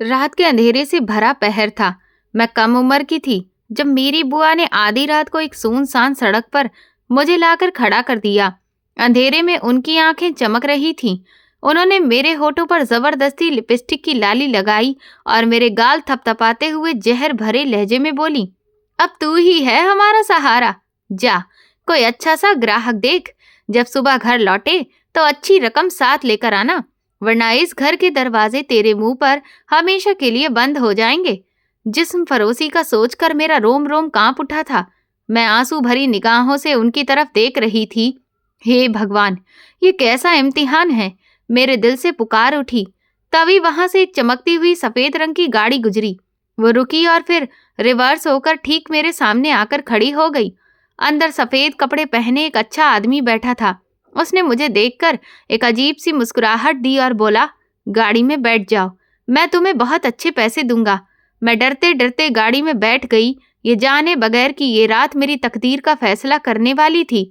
रात के अंधेरे से भरा पहर था। मैं कम उम्र की थी जब मेरी बुआ ने आधी रात को एक सुनसान सड़क पर मुझे लाकर खड़ा कर दिया। अंधेरे में उनकी आंखें चमक रही थीं। उन्होंने मेरे होठों पर जबरदस्ती लिपस्टिक की लाली लगाई और मेरे गाल थपथपाते हुए जहर भरे लहजे में बोली, अब तू ही है हमारा सहारा। जा, कोई अच्छा सा ग्राहक देख। जब सुबह घर लौटे तो अच्छी रकम साथ लेकर आना, वरना इस घर के दरवाजे तेरे मुंह पर हमेशा के लिए बंद हो जाएंगे। जिस्म फरोसी का सोचकर मेरा रोम रोम कांप उठा था। मैं आंसू भरी निगाहों से उनकी तरफ देख रही थी। हे भगवान, ये कैसा इम्तिहान है। मेरे दिल से पुकार उठी। तभी वहां से एक चमकती हुई सफेद रंग की गाड़ी गुजरी। वो रुकी और फिर रिवर्स होकर ठीक मेरे सामने आकर खड़ी हो गई। अंदर सफेद कपड़े पहने एक अच्छा आदमी बैठा था। उसने मुझे देखकर एक अजीब सी मुस्कुराहट दी और बोला, गाड़ी में बैठ जाओ, मैं तुम्हें बहुत अच्छे पैसे दूंगा। मैं डरते डरते गाड़ी में बैठ गई, ये जाने बगैर कि ये रात मेरी तकदीर का फैसला करने वाली थी।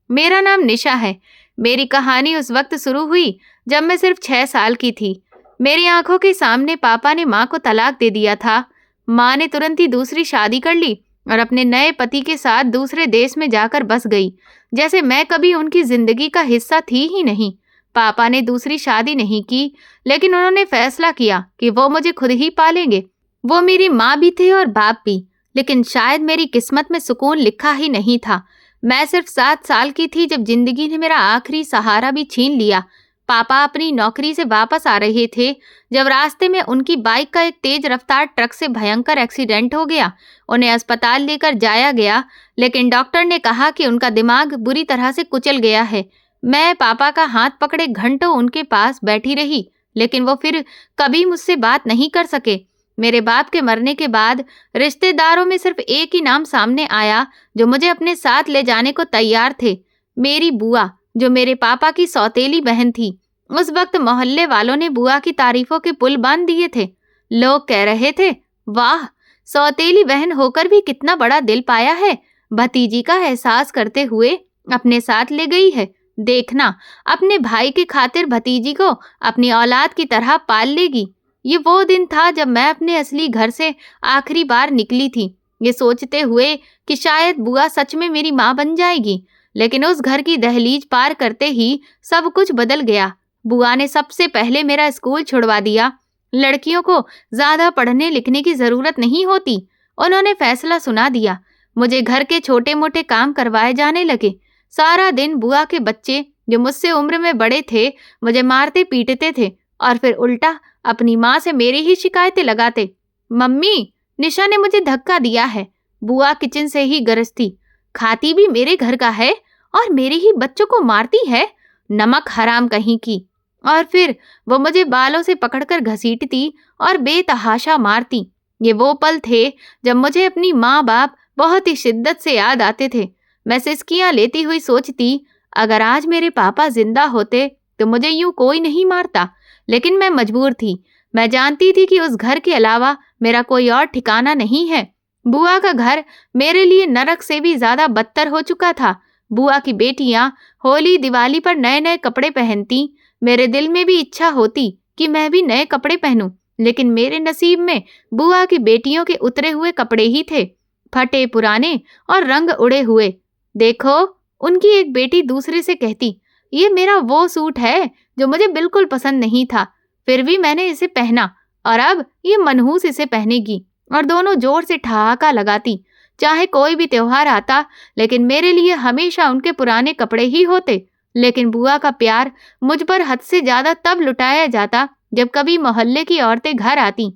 मेरा नाम निशा है। मेरी कहानी उस वक्त शुरू हुई जब मैं सिर्फ 6 साल की थी। मेरी आंखों के सामने पापा ने माँ को तलाक दे दिया था। माँ ने तुरंत ही दूसरी शादी कर ली और अपने नए पति के साथ दूसरे देश में जाकर बस गई, जैसे मैं कभी उनकी जिंदगी का हिस्सा थी ही नहीं। पापा ने दूसरी शादी नहीं की, लेकिन उन्होंने फैसला किया कि वो मुझे खुद ही पालेंगे। वो मेरी माँ भी थे और बाप भी, लेकिन शायद मेरी किस्मत में सुकून लिखा ही नहीं था। मैं सिर्फ 7 साल की थी जब जिंदगी ने मेरा आखिरी सहारा भी छीन लिया। पापा अपनी नौकरी से वापस आ रहे थे जब रास्ते में उनकी बाइक का एक तेज रफ्तार ट्रक से भयंकर एक्सीडेंट हो गया। उन्हें अस्पताल लेकर जाया गया, लेकिन डॉक्टर ने कहा कि उनका दिमाग बुरी तरह से कुचल गया है। मैं पापा का हाथ पकड़े घंटों उनके पास बैठी रही, लेकिन वो फिर कभी मुझसे बात नहीं कर सके। मेरे बाप के मरने के बाद रिश्तेदारों में सिर्फ एक ही नाम सामने आया जो मुझे अपने साथ ले जाने को तैयार थे, मेरी बुआ, जो मेरे पापा की सौतेली बहन थी। उस वक्त मोहल्ले वालों ने बुआ की तारीफों के पुल बांध दिए थे। लोग कह रहे थे, वाह, सौतेली बहन होकर भी कितना बड़ा दिल पाया है, भतीजी का एहसास करते हुए अपने साथ ले गई है। देखना, अपने भाई की खातिर भतीजी को अपनी औलाद की तरह पाल लेगी। ये वो दिन था जब मैं अपने असली घर से आखिरी बार निकली थी, ये सोचते हुए कि शायद बुआ सच में मेरी माँ बन जाएगी। लेकिन उस घर की दहलीज पार करते ही सब कुछ बदल गया। बुआ ने सबसे पहले मेरा स्कूल छुड़वा दिया। लड़कियों को ज्यादा पढ़ने लिखने की जरूरत नहीं होती, उन्होंने फैसला सुना दिया। मुझे घर के छोटे मोटे काम करवाए जाने लगे। सारा दिन बुआ के बच्चे, जो मुझसे उम्र में बड़े थे, मुझे मारते पीटते थे और फिर उल्टा अपनी माँ से मेरी ही शिकायतें लगाते। मम्मी, निशा ने मुझे धक्का दिया है। बुआ किचन से ही गरजती, खाती भी मेरे घर का है और मेरे ही बच्चों को मारती है, नमक हराम कहीं की। और फिर वो मुझे बालों से पकड़कर घसीटती और बेतहाशा मारती। ये वो पल थे जब मुझे अपनी माँ बाप बहुत ही शिद्दत से याद आते थे। मैं सिसकियाँ लेती हुई सोचती, अगर आज मेरे पापा जिंदा होते तो मुझे यूं कोई नहीं मारता। लेकिन मैं मजबूर थी। मैं जानती थी कि उस घर के अलावा मेरा कोई और ठिकाना नहीं है। बुआ का घर मेरे लिए नरक से भी ज्यादा बदतर हो चुका था। बुआ की बेटियां होली दिवाली पर नए नए कपड़े पहनती। मेरे दिल में भी इच्छा होती कि मैं भी नए कपड़े पहनूं, लेकिन मेरे नसीब में बुआ की बेटियों के उतरे हुए कपड़े ही थे, फटे पुराने और रंग उड़े हुए। देखो, उनकी एक बेटी दूसरे से कहती, ये मेरा वो सूट है जो मुझे बिल्कुल पसंद नहीं था, फिर भी मैंने इसे पहना और अब ये मनहूस इसे पहनेगी। और दोनों जोर से ठहाका लगाती। चाहे कोई भी त्योहार आता, लेकिन मेरे लिए हमेशा उनके पुराने कपड़े ही होते। लेकिन बुआ का प्यार मुझ पर हद से ज्यादा तब लुटाया जाता जब कभी मोहल्ले की औरतें घर आती।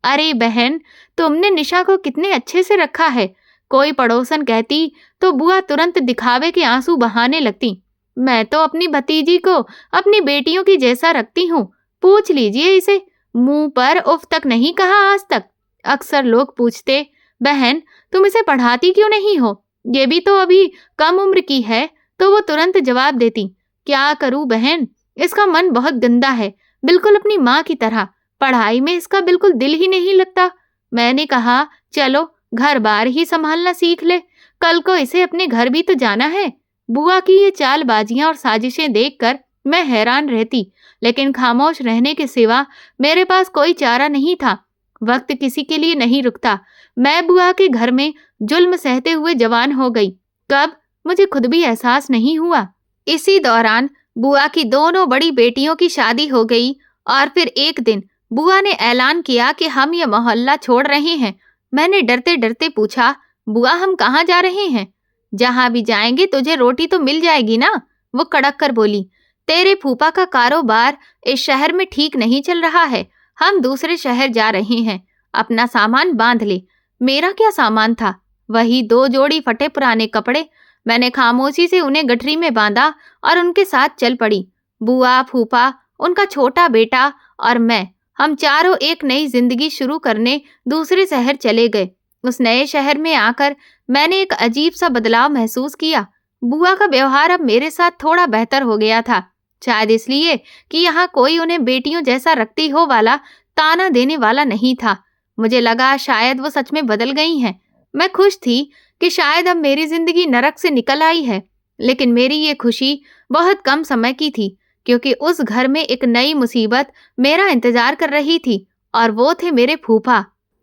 अरे बहन, तुमने निशा को कितने अच्छे से रखा है, कोई पड़ोसन कहती तो बुआ तुरंत दिखावे के आंसू बहाने लगती। मैं तो अपनी भतीजी को अपनी बेटियों की जैसा रखती हूँ, पूछ लीजिए इसे, मुंह पर उफ तक नहीं कहा आज तक। अक्सर लोग पूछते, बहन तुम इसे पढ़ाती क्यों नहीं हो, ये भी तो अभी कम उम्र की है। तो वो तुरंत जवाब देती, क्या करूं बहन, इसका मन बहुत गंदा है, बिल्कुल अपनी माँ की तरह, पढ़ाई में इसका बिल्कुल दिल ही नहीं लगता। मैंने कहा, चलो घर बार ही संभालना सीख ले, कल को इसे अपने घर भी तो जाना है। बुआ की ये चालबाजियां और साजिशें देखकर मैं हैरान रहती, लेकिन खामोश रहने के सिवा मेरे पास कोई चारा नहीं था। वक्त किसी के लिए नहीं रुकता। मैं बुआ के घर में जुल्म सहते हुए जवान हो गई। कब, मुझे खुद भी एहसास नहीं हुआ। इसी दौरान बुआ की दोनों बड़ी बेटियों की शादी हो गई और फिर एक दिन बुआ ने ऐलान किया कि हम ये मोहल्ला छोड़ रहे हैं। मैंने डरते डरते पूछा, बुआ हम कहाँ जा रहे हैं? जहाँ भी जाएंगे तुझे रोटी तो मिल जाएगी ना? वो कड़क कर बोली, तेरे फूफा का कारोबार इस शहर में ठीक नहीं चल रहा है। हम दूसरे शहर जा रहे हैं। अपना सामान बांध ले। मेरा क्या सामान था? वही 2 जोड़ी फटे पुराने कपड़े। मैंने खामोशी से उन्हें गठरी में बांधा और उनके साथ चल पड़ी। बुआ, फूफा, उनका छोटा बेटा और मैं, हम चारों एक नई जिंदगी शुरू करने दूसरे शहर चले गए। उस नए शहर में आकर मैंने एक अजीब सा बदलाव महसूस किया। बुआ का व्यवहार अब मेरे साथ थोड़ा बेहतर हो गया था। शायद इसलिए कि यहाँ कोई उन्हें बेटियों जैसा रखती हो वाला ताना देने वाला नहीं था। मुझे लगा शायद वो सच में बदल गई हैं। मैं खुश थी कि शायद अब मेरी जिंदगी नरक से निकल आई है। लेकिन मेरी ये खुशी बहुत कम समय की थी, क्योंकि उस घर में एक नई मुसीबत मेरा इंतजार कर रही थी और वो थे मेरे फूफा।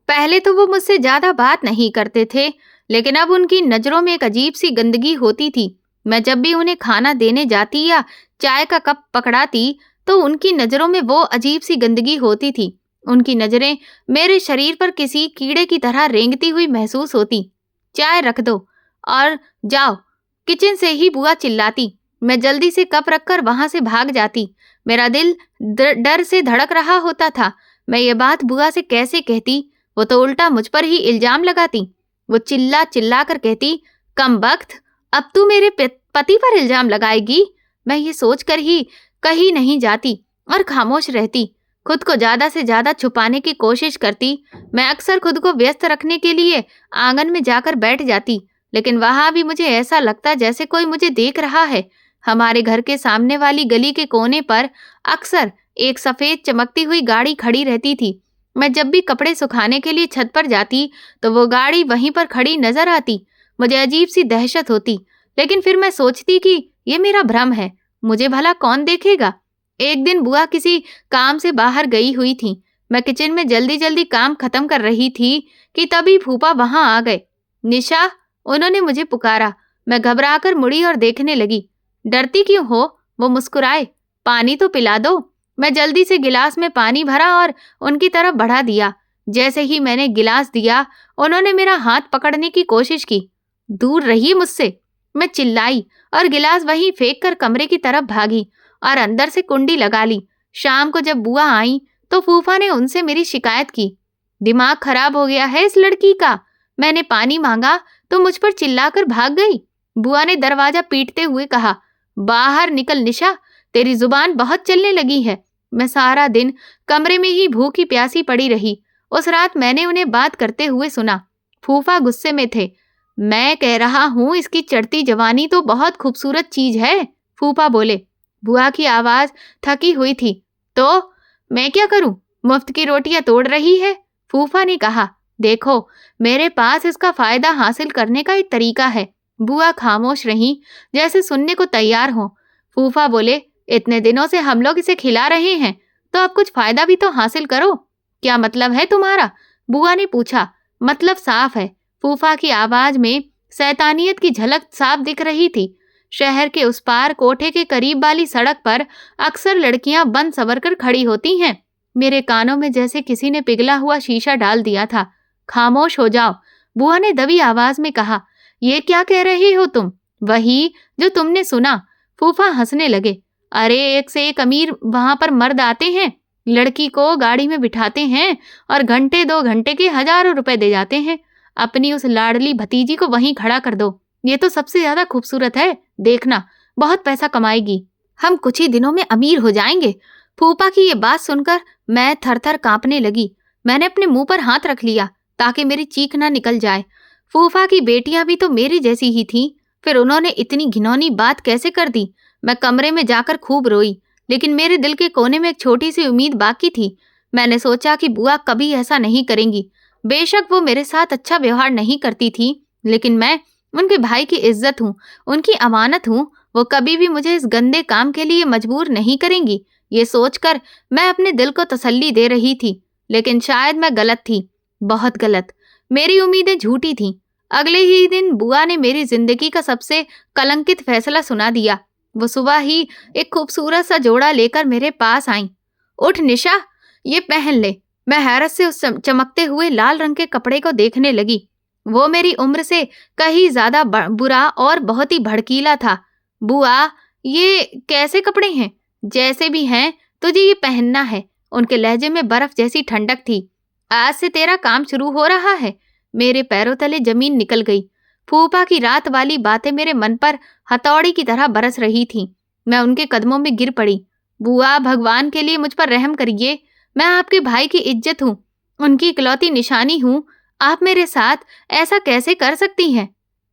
पहले तो वो मुझसे ज्यादा बात नहीं करते थे, लेकिन अब उनकी नजरों में एक अजीब सी गंदगी होती थी। मैं जब भी उन्हें खाना देने जाती या चाय का कप पकड़ाती तो उनकी नजरों में वो अजीब सी गंदगी होती थी। उनकी नजरें मेरे शरीर पर किसी कीड़े की तरह रेंगती हुई महसूस होती। चाय रख दो और जाओ, किचन से ही बुआ चिल्लाती। मैं जल्दी से कप रखकर वहां से भाग जाती। मेरा दिल डर से धड़क रहा होता था। मैं ये बात बुआ से कैसे कहती? वो तो उल्टा मुझ पर ही इल्जाम लगाती। वो चिल्ला चिल्ला कर कहती, कमबख्त, अब तू मेरे पति पर इल्जाम लगाएगी? मैं ये सोचकर ही कहीं नहीं जाती और खामोश रहती। खुद को ज्यादा से ज्यादा छुपाने की कोशिश करती। मैं अक्सर खुद को व्यस्त रखने के लिए आंगन में जाकर बैठ जाती, लेकिन वहां भी मुझे ऐसा लगता जैसे कोई मुझे देख रहा है। हमारे घर के सामने वाली गली के कोने पर अक्सर एक सफेद चमकती हुई गाड़ी खड़ी रहती थी। मैं जब भी कपड़े सुखाने के लिए छत पर जाती तो वो गाड़ी वहीं पर खड़ी नजर आती। मुझे अजीब सी दहशत होती, लेकिन फिर मैं सोचती कि ये मेरा भ्रम है, मुझे भला कौन देखेगा। एक दिन बुआ किसी काम से बाहर गई हुई थी। मैं किचन में जल्दी जल्दी काम खत्म कर रही थी कि तभी फूफा वहां आ गए। निशा, उन्होंने मुझे पुकारा। मैं घबराकर मुड़ी और देखने लगी। डरती क्यों हो? वो मुस्कुराए। पानी तो पिला दो। मैं जल्दी से गिलास में पानी भरा और उनकी तरफ बढ़ा दिया। जैसे ही मैंने गिलास दिया, उन्होंने मेरा हाथ पकड़ने की कोशिश की। दूर रहिए मुझसे, मैं चिल्लाई और गिलास वहीं फेंक कर कमरे की तरफ भागी और अंदर से कुंडी लगा ली। शाम को जब बुआ आई तो फूफा ने उनसे मेरी शिकायत की। दिमाग खराब हो गया है इस लड़की का। मैंने पानी मांगा तो मुझ पर चिल्लाकर भाग गई। बुआ ने दरवाजा पीटते हुए कहा, बाहर निकल निशा, तेरी जुबान बहुत चलने लगी है। मैं सारा दिन कमरे में ही भूखी प्यासी पड़ी रही। उस रात मैंने उन्हें बात करते हुए सुना। फूफा गुस्से में थे। मैं कह रहा हूँ इसकी चढ़ती जवानी तो बहुत खूबसूरत चीज है, फूफा बोले। बुआ की आवाज थकी हुई थी। तो मैं क्या करूं? मुफ्त की रोटियां तोड़ रही है, फूफा ने कहा। देखो, मेरे पास इसका फायदा हासिल करने का एक तरीका है। बुआ खामोश रही, जैसे सुनने को तैयार हो। फूफा बोले, इतने दिनों से हम लोग इसे खिला रहे हैं, तो अब कुछ फायदा भी तो हासिल करो। क्या मतलब है तुम्हारा? बुआ ने पूछा। मतलब साफ है, फूफा की आवाज में शैतानियत की झलक साफ दिख रही थी। शहर के उस पार कोठे के करीब वाली सड़क पर अक्सर लड़कियां बन सवर कर खड़ी होती हैं। मेरे कानों में जैसे किसी ने पिघला हुआ शीशा डाल दिया था। खामोश हो जाओ, बुआ ने दबी आवाज में कहा। ये क्या कह रहे हो तुम? वही जो तुमने सुना, फूफा हंसने लगे। अरे, एक से एक अमीर वहां पर मर्द आते हैं, लड़की को गाड़ी में बिठाते हैं और घंटे 2 घंटे के हजारों रुपए दे जाते हैं। अपनी उस लाडली भतीजी को वहीं खड़ा कर दो। ये तो सबसे ज्यादा खूबसूरत है, देखना, बहुत पैसा कमाएगी। हम कुछ ही दिनों में अमीर हो जाएंगे। फूफा की ये बात सुनकर मैं थर-थर कांपने लगी। मैंने अपने मुंह पर हाथ रख लिया ताकि मेरी चीख ना निकल जाए। फूफा की बेटियां भी तो मेरी जैसी ही थीं, फिर उन्होंने इतनी घिनौनी बात कैसे कर दी? मैं कमरे में जाकर खूब रोई, लेकिन मेरे दिल के कोने में एक छोटी सी उम्मीद बाकी थी। मैंने सोचा कि बुआ कभी ऐसा नहीं करेंगी। बेशक वो मेरे साथ अच्छा व्यवहार नहीं करती थी, लेकिन मैं उनके भाई की इज्जत हूँ, उनकी अमानत हूँ। वो कभी भी मुझे इस गंदे काम के लिए मजबूर नहीं करेंगी। ये सोचकर मैं अपने दिल को तसल्ली दे रही थी, लेकिन शायद मैं गलत थी, बहुत गलत। मेरी उम्मीदें झूठी थीं। अगले ही दिन बुआ ने मेरी जिंदगी का सबसे कलंकित फैसला सुना दिया। वो सुबह ही एक खूबसूरत सा जोड़ा लेकर मेरे पास आई। उठ निशा, ये पहन ले। मैं हैरत से उस चमकते हुए लाल रंग के कपड़े को देखने लगी। वो मेरी उम्र से कहीं ज्यादा बुरा और बहुत ही भड़कीला था। बुआ, ये कैसे कपड़े हैं? जैसे भी हैं, तुझे ये पहनना है। उनके लहजे में बर्फ जैसी ठंडक थी। आज से तेरा काम शुरू हो रहा है। मेरे पैरों तले जमीन निकल गई। फूफा की रात वाली बातें मेरे मन पर हथौड़ी की तरह बरस रही थीं। मैं उनके कदमों में गिर पड़ी। बुआ, भगवान के लिए मुझ पर रहम करिए। मैं आपके भाई की इज्जत हूँ, उनकी इकलौती निशानी हूँ। आप मेरे साथ ऐसा कैसे कर सकती हैं?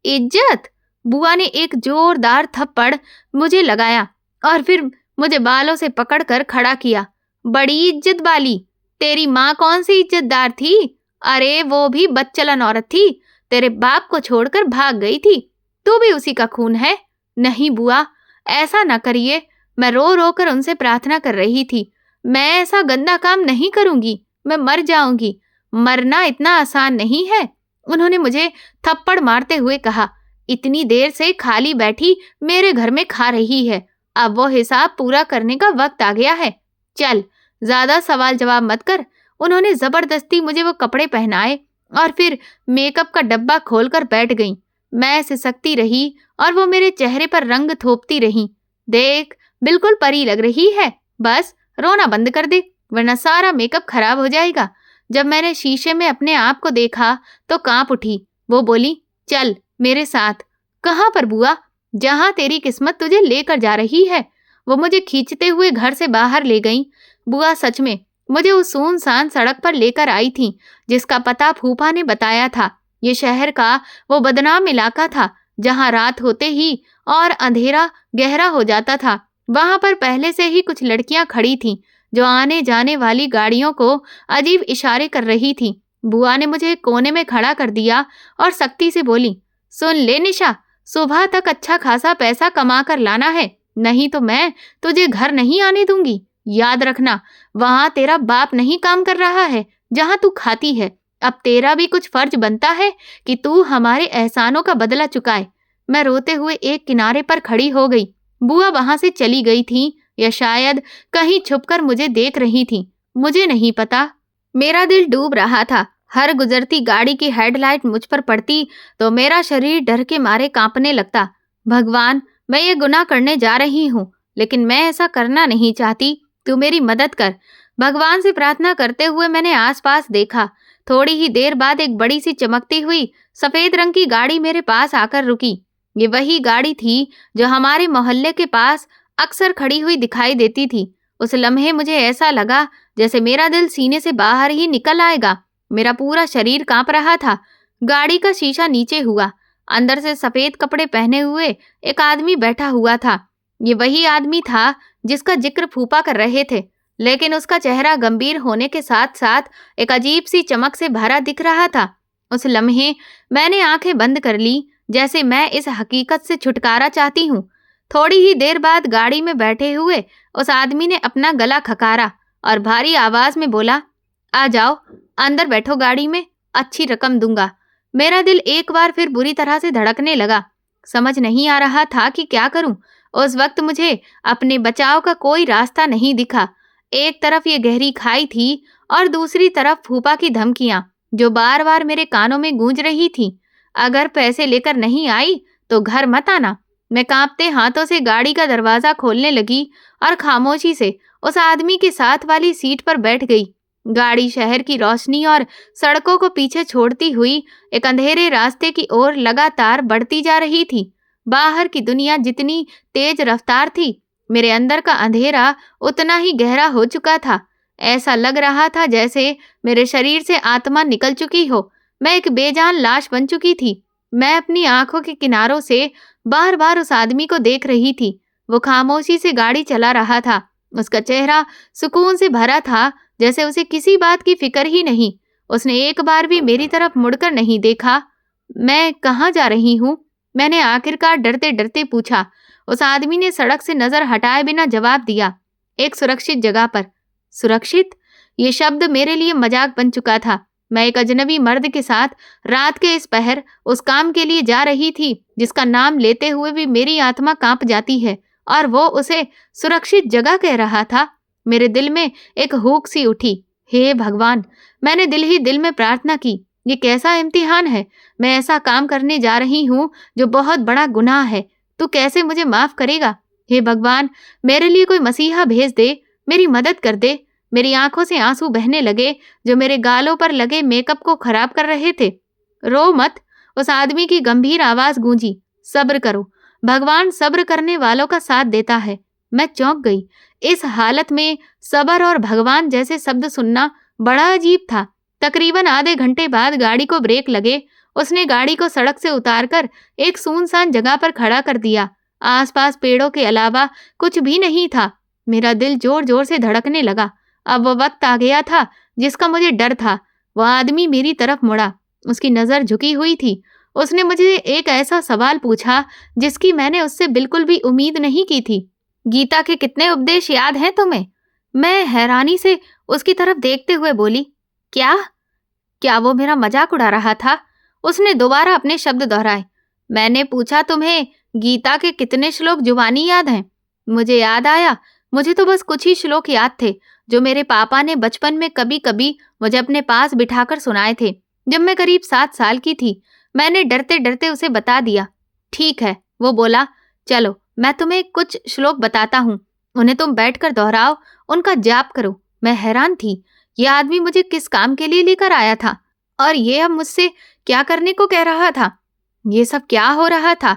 इज्जत? बुआ ने एक जोरदार थप्पड़ मुझे लगाया और फिर मुझे बालों से पकड़कर खड़ा किया। बड़ी इज्जत वाली? तेरी माँ कौन सी इज्जतदार थी? अरे वो भी बदचलन औरत थी। तेरे बाप को छोड़कर भाग गई थी। तू भी उसी का खून है। नहीं बुआ, ऐसा ना करिए। मैं रो रो कर उनसे प्रार्थना कर रही थी। मैं ऐसा गंदा काम नहीं करूंगी। मैं मर जाऊंगी। मरना इतना आसान नहीं है। उन्होंने मुझे थप्पड़ मारते हुए कहा। इतनी देर से खाली बैठी मेरे घर में खा रही है। अब वो हिसाब पूरा करने का वक्त आ गया है। चल, ज्यादा सवाल जवाब मत कर। उन्होंने जबरदस्ती मुझे वो कपड़े पहनाए और फिर मेकअप का डब्बा खोलकर बैठ गईं। मैं सिसकती रही और वो मेरे चेहरे पर रंग थोपती रही। देख, बिल्कुल परी लग रही है। बस रोना बंद कर दे, वरना सारा मेकअप खराब हो जाएगा। जब मैंने शीशे में अपने आप को देखा तो कांप उठी। वो बोली, चल मेरे साथ। कहाँ पर बुआ? जहाँ तेरी किस्मत तुझे लेकर जा रही है। वो मुझे खींचते हुए घर से बाहर ले गईं। बुआ सच में मुझे उस सुनसान सड़क पर लेकर आई थी जिसका पता फूफा ने बताया था। ये शहर का वो बदनाम इलाका था जहाँ रात होते ही और अंधेरा गहरा हो जाता था। वहां पर पहले से ही कुछ लड़कियां खड़ी थीं जो आने जाने वाली गाड़ियों को अजीब इशारे कर रही थीं। बुआ ने मुझे एक कोने में खड़ा कर दिया और सख्ती से बोली, सुन ले निशा, सुबह तक अच्छा खासा पैसा कमा कर लाना है, नहीं तो मैं तुझे घर नहीं आने दूंगी। याद रखना, वहां तेरा बाप नहीं काम कर रहा है जहां तू खाती है। अब तेरा भी कुछ फर्ज बनता है कि तू हमारे एहसानों का बदला चुकाए। मैं रोते हुए एक किनारे पर खड़ी हो गई। बुआ वहां से चली गई थी या शायद कहीं छुपकर मुझे देख रही थी, मुझे नहीं पता। मेरा दिल डूब रहा था। हर गुजरती गाड़ी की हेडलाइट मुझ पर पड़ती तो मेरा शरीर डर के मारे कांपने लगता। भगवान, मैं ये गुनाह करने जा रही हूँ, लेकिन मैं ऐसा करना नहीं चाहती। तू मेरी मदद कर। भगवान से प्रार्थना करते हुए मैंने आसपास देखा। थोड़ी ही देर बाद एक बड़ी सी चमकती हुई सफेद रंग की गाड़ी मेरे पास आकर रुकी। ये वही गाड़ी थी जो हमारे मोहल्ले के पास अक्सर खड़ी हुई दिखाई देती थी। उस लम्हे मुझे ऐसा लगा जैसे मेरा दिल सीने से बाहर ही निकल आएगा। मेरा पूरा शरीर कांप रहा था। गाड़ी का शीशा नीचे हुआ। अंदर से सफेद कपड़े पहने हुए एक आदमी बैठा हुआ था। ये वही आदमी था जिसका जिक्र फूफा कर रहे थे, लेकिन उसका चेहरा गंभीर होने के साथ साथ एक अजीब सी चमक से भरा दिख रहा था। उस लम्हे मैंने आंखें बंद कर ली, जैसे मैं इस हकीकत से छुटकारा चाहती हूँ। थोड़ी ही देर बाद गाड़ी में बैठे हुए उस आदमी ने अपना गला खकारा और भारी आवाज में बोला, आ जाओ, अंदर बैठो गाड़ी में, अच्छी रकम दूंगा। मेरा दिल एक बार फिर बुरी तरह से धड़कने लगा। समझ नहीं आ रहा था कि क्या करूं। उस वक्त मुझे अपने बचाव का कोई रास्ता नहीं दिखा। एक तरफ ये गहरी खाई थी और दूसरी तरफ फूफा की धमकियां जो बार बार मेरे कानों में गूंज रही थी। अगर पैसे लेकर नहीं आई तो घर मत आना। मैं कांपते हाथों से गाड़ी का दरवाजा खोलने लगी और खामोशी से उस आदमी के साथ वाली सीट पर बैठ गई। गाड़ी शहर की रोशनी और सड़कों को पीछे छोड़ती हुई एक अंधेरे रास्ते की ओर लगातार बढ़ती जा रही थी। बाहर की दुनिया जितनी तेज रफ्तार थी, मेरे अंदर का अंधेरा उतना ही गहरा हो चुका था। ऐसा लग रहा था जैसे मेरे शरीर से आत्मा निकल चुकी हो। मैं एक बेजान लाश बन चुकी थी। मैं अपनी आंखों के किनारों से बार बार उस आदमी को देख रही थी। वो खामोशी से गाड़ी चला रहा था। उसका चेहरा सुकून से भरा था, जैसे उसे किसी बात की फिक्र ही नहीं। उसने एक बार भी मेरी तरफ मुड़कर नहीं देखा। मैं कहाँ जा रही हूँ? मैंने आखिरकार डरते डरते पूछा। उस आदमी ने सड़क से नजर हटाए बिना जवाब दिया, एक सुरक्षित जगह पर। सुरक्षित? ये शब्द मेरे लिए मजाक बन चुका था। मैं एक अजनबी मर्द के साथ रात के इस पहर उस काम के लिए जा रही थी जिसका नाम लेते हुए भी मेरी आत्मा कांप जाती है, और वो उसे सुरक्षित जगह कह रहा था। मेरे दिल में एक हुक सी उठी। हे भगवान, मैंने दिल ही दिल में प्रार्थना की, ये कैसा इम्तिहान है। मैं ऐसा काम करने जा रही हूँ जो बहुत बड़ा गुनाह है। तू कैसे मुझे माफ करेगा? हे भगवान, मेरे लिए कोई मसीहा भेज दे, मेरी मदद कर दे। मेरी आंखों से आंसू बहने लगे जो मेरे गालों पर लगे मेकअप को खराब कर रहे थे। रो मत, उस आदमी की गंभीर आवाज गूंजी। सब्र करो, भगवान सब्र करने वालों का साथ देता है। मैं चौंक गई। इस हालत में सब्र और भगवान जैसे शब्द सुनना बड़ा अजीब था। तकरीबन आधे घंटे बाद गाड़ी को ब्रेक लगे। उसने गाड़ी को सड़क से उतारकर एक सुनसान जगह पर खड़ा कर दिया। आसपास पेड़ों के अलावा कुछ भी नहीं था। मेरा दिल जोर जोर से धड़कने लगा। अब वो वक्त आ गया था जिसका मुझे डर था। वह आदमी मेरी तरफ मुड़ा। उसकी नजर झुकी हुई थी। उसने मुझे एक ऐसा सवाल पूछा जिसकी मैंने उससे बिल्कुल भी उम्मीद नहीं की थी। गीता के कितने उपदेश याद हैं तुम्हें? मैं हैरानी से उसकी तरफ देखते हुए बोली। क्या? क्या वो मेरा मजाक उड़ा रहा था? उसने दोबारा अपने शब्द दोहराए। मैंने पूछा, तुम्हें गीता के कितने श्लोक जुबानी याद हैं? मुझे याद आया, मुझे तो बस कुछ ही श्लोक याद थे जो मेरे पापा ने बचपन में कभी कभी मुझे अपने पास बिठाकर सुनाए थे जब मैं करीब 7 साल की थी। मैंने डरते डरते उसे बता दिया। ठीक है, वो बोला। चलो, मैं तुम्हें कुछ श्लोक बताता हूँ, उन्हें तुम बैठकर दोहराओ, उनका जाप करो। मैं हैरान थी, यह आदमी मुझे किस काम के लिए लेकर आया था और ये अब मुझसे क्या करने को कह रहा था? ये सब क्या हो रहा था?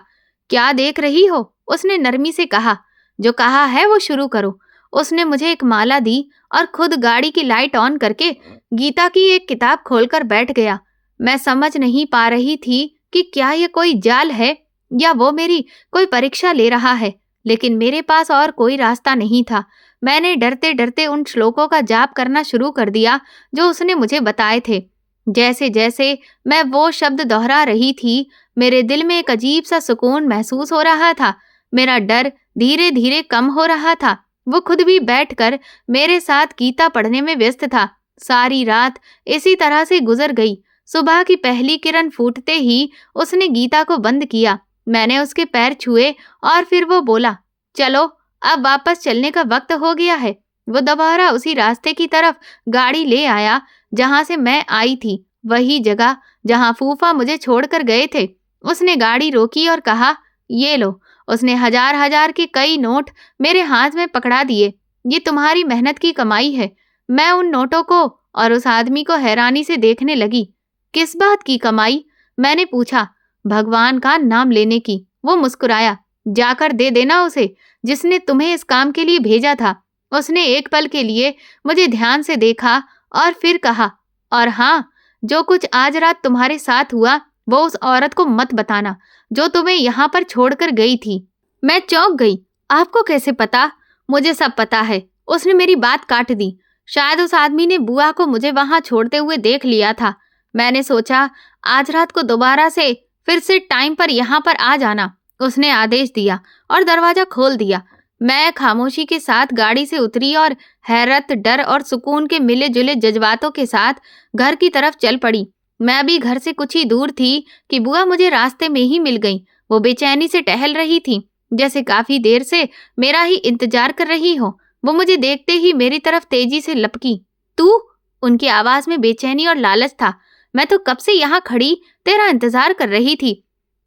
क्या देख रही हो? उसने नरमी से कहा। जो कहा है वो शुरू करो। उसने मुझे एक माला दी और खुद गाड़ी की लाइट ऑन करके गीता की एक किताब खोलकर बैठ गया। मैं समझ नहीं पा रही थी कि क्या ये कोई जाल है या वो मेरी कोई परीक्षा ले रहा है, लेकिन मेरे पास और कोई रास्ता नहीं था। मैंने डरते डरते उन श्लोकों का जाप करना शुरू कर दिया जो उसने मुझे बताए थे। जैसे जैसे मैं वो शब्द दोहरा रही थी, मेरे दिल में एक अजीब सा सुकून महसूस हो रहा था। मेरा डर धीरे धीरे कम हो रहा था। वो खुद भी बैठकर मेरे साथ गीता पढ़ने में व्यस्त था। सारी रात इसी तरह से गुजर गई। सुबह की पहली किरण फूटते ही उसने गीता को बंद किया। मैंने उसके पैर छुए और फिर वो बोला, चलो अब वापस चलने का वक्त हो गया है। वो दोबारा उसी रास्ते की तरफ गाड़ी ले आया जहां से मैं आई थी, वही जगह जहां फूफा मुझे छोड़कर गए थे। उसने गाड़ी रोकी और कहा, ये लो। उसने हजार हजार के कई नोट मेरे हाथ में पकड़ा दिए। ये तुम्हारी मेहनत की कमाई है। मैं उन नोटों को और उस आदमी को हैरानी से देखने लगी। किस बात की कमाई? मैंने पूछा। भगवान का नाम लेने की। वो मुस्कुराया। जाकर दे देना उसे जिसने तुम्हें इस काम के लिए भेजा था। उसने एक पल के लिए मुझे ध्यान से देखा और फिर कहा, और हाँ, जो कुछ आज रात तुम्हारे साथ हुआ वो उस औरत को मत बताना जो तुम्हें यहाँ पर छोड़कर गई थी। मैं चौंक गई। आपको कैसे पता? मुझे सब पता है। उसने मेरी बात काट दी। शायद उस आदमी ने बुआ को मुझे वहां छोड़ते हुए देख लिया था। मैंने सोचा, आज रात को दोबारा से फिर से टाइम पर यहाँ पर आ जाना। उसने आदेश दिया और दरवाजा खोल दिया। मैं खामोशी के साथ गाड़ी से उतरी और हैरत, डर और सुकून के मिले जुले जज्बातों के साथ घर की तरफ चल पड़ी। मैं अभी घर से कुछ ही दूर थी कि बुआ मुझे रास्ते में ही मिल गई। वो बेचैनी से टहल रही थी, जैसे काफी देर से मेरा ही इंतजार कर रही हो। वो मुझे देखते ही मेरी तरफ तेजी से लपकी। तू? उनकी आवाज में बेचैनी और लालच था। मैं तो कब से यहाँ खड़ी तेरा इंतजार कर रही थी।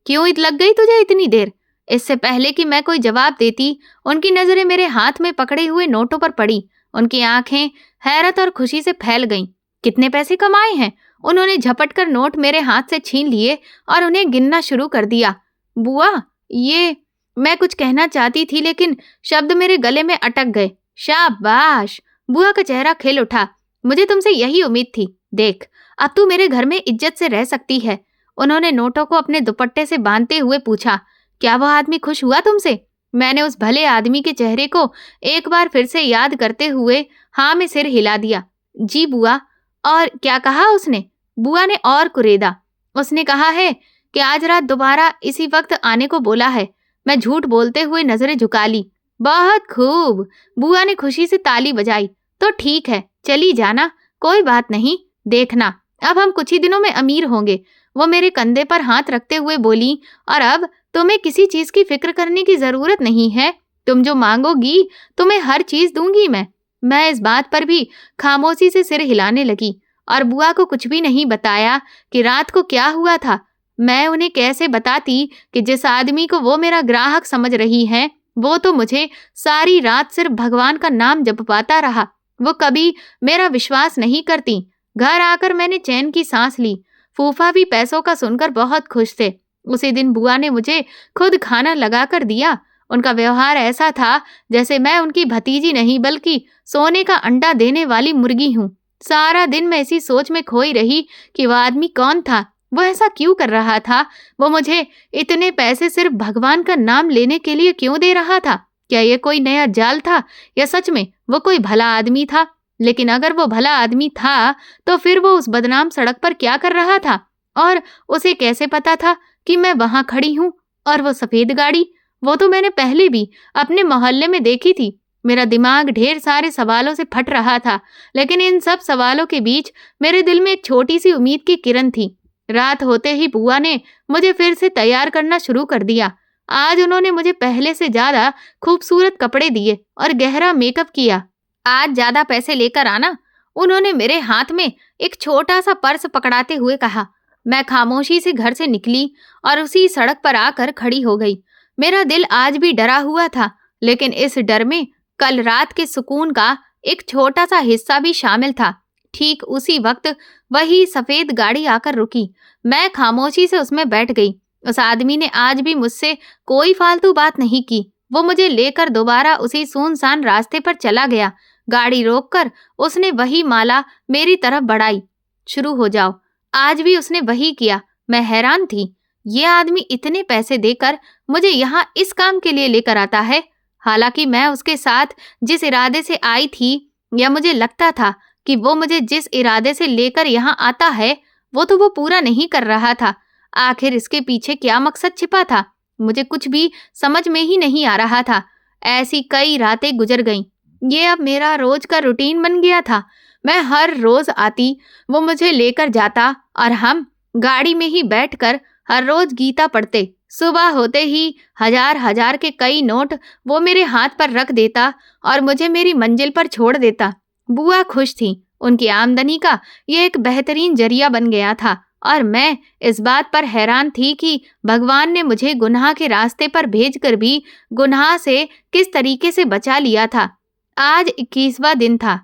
क्यों लग गई तुझे इतनी देर? इससे पहले कि मैं कोई जवाब देती, उनकी नजरें मेरे हाथ में पकड़े हुए नोटों पर पड़ी। उनकी आंखें हैरत और खुशी से फैल गईं। कितने पैसे कमाए हैं? उन्होंने झपट कर नोट मेरे हाथ से छीन लिए और उन्हें गिनना शुरू कर दिया। बुआ, ये... मैं कुछ कहना चाहती थी लेकिन शब्द मेरे गले में अटक गए। शाबाश! बुआ का चेहरा खिल उठा। मुझे तुमसे यही उम्मीद थी। देख, अब तू मेरे घर में इज्जत से रह सकती है। उन्होंने नोटों को अपने दुपट्टे से बांधते हुए पूछा, क्या वह आदमी खुश हुआ तुमसे? मैंने उस भले आदमी के चेहरे को एक बार फिर से याद करते हुए हाँ में सिर हिला दिया। जी बुआ। और क्या कहा उसने? बुआ ने और कुरेदा। उसने कहा है कि आज रात दोबारा इसी वक्त आने को बोला है। मैं झूठ बोलते हुए नजरें झुका ली। बहुत खूब। बुआ ने खुशी से ताली बजाई। तो ठीक है, चली जाना, कोई बात नहीं। देखना, अब हम कुछ ही दिनों में अमीर होंगे। वो मेरे कंधे पर हाथ रखते हुए बोली, और अब तुम्हें किसी चीज की फिक्र करने की जरूरत नहीं है। तुम जो मांगोगी तुम्हें हर चीज दूंगी मैं इस बात पर भी खामोशी से सिर हिलाने लगी और बुआ को कुछ भी नहीं बताया कि रात को क्या हुआ था। मैं उन्हें कैसे बताती कि जिस आदमी को वो मेरा ग्राहक समझ रही है वो तो मुझे सारी रात सिर्फ भगवान का नाम जपवाता रहा। वो कभी मेरा विश्वास नहीं करती। घर आकर मैंने चैन की सांस ली। फूफा भी पैसों का सुनकर बहुत खुश थे। उसी दिन बुआ ने मुझे खुद खाना लगाकर दिया। उनका व्यवहार ऐसा था जैसे मैं उनकी भतीजी नहीं बल्कि सोने का अंडा देने वाली मुर्गी हूँ। सारा दिन मैं इसी सोच में खोई रही कि वह आदमी कौन था, वो ऐसा क्यों कर रहा था, वो मुझे इतने पैसे सिर्फ भगवान का नाम लेने के लिए क्यों दे रहा था। क्या ये कोई नया जाल था या सच में वो कोई भला आदमी था? लेकिन अगर वो भला आदमी था तो फिर वो उस बदनाम सड़क पर क्या कर रहा था? और उसे कैसे पता था कि मैं वहां खड़ी हूँ? और वो सफेद गाड़ी, वो तो मैंने पहले भी अपने मोहल्ले में देखी थी। मेरा दिमाग ढेर सारे सवालों से फट रहा था, लेकिन इन सब सवालों के बीच मेरे दिल में एक छोटी सी उम्मीद की किरण थी। रात होते ही बुआ ने मुझे फिर से तैयार करना शुरू कर दिया। आज उन्होंने मुझे पहले से ज्यादा खूबसूरत कपड़े दिए और गहरा मेकअप किया। आज ज्यादा पैसे लेकर आना, उन्होंने मेरे हाथ में एक छोटा सा पर्स पकड़ाते हुए कहा। मैं खामोशी से घर से निकली और उसी सड़क पर आकर खड़ी हो गई। मेरा दिल आज भी डरा हुआ था, लेकिन इस डर में कल रात के सुकून का एक छोटा सा हिस्सा भी शामिल था। ठीक उसी वक्त वही सफेद गाड़ी आकर रुकी। मैं खामोशी से उसमें बैठ गई। उस आदमी ने आज भी मुझसे कोई फालतू बात नहीं की। वो मुझे लेकर दोबारा उसी सुनसान रास्ते पर चला गया। गाड़ी रोककर उसने वही माला मेरी तरफ बढ़ाई। शुरू हो जाओ। आज भी उसने वही किया। मैं हैरान थी, ये आदमी इतने पैसे देकर मुझे यहाँ इस काम के लिए लेकर आता है। हालांकि मैं उसके साथ जिस इरादे से आई थी, या मुझे लगता था कि वो मुझे जिस इरादे से लेकर यहाँ आता है वो तो वो पूरा नहीं कर रहा था। आखिर इसके पीछे क्या मकसद छिपा था, मुझे कुछ भी समझ में ही नहीं आ रहा था। ऐसी कई रातें गुजर गईं। ये अब मेरा रोज का रूटीन बन गया था। मैं हर रोज आती, वो मुझे लेकर जाता और हम गाड़ी में ही बैठकर हर रोज गीता पढ़ते। सुबह होते ही हजार हजार के कई नोट वो मेरे हाथ पर रख देता और मुझे मेरी मंजिल पर छोड़ देता। बुआ खुश थी। उनकी आमदनी का ये एक बेहतरीन जरिया बन गया था और मैं इस बात पर हैरान थी कि भगवान ने मुझे गुनाह के रास्ते पर भेजकर भी गुनाह से किस तरीके से बचा लिया था। आज 21वां दिन था।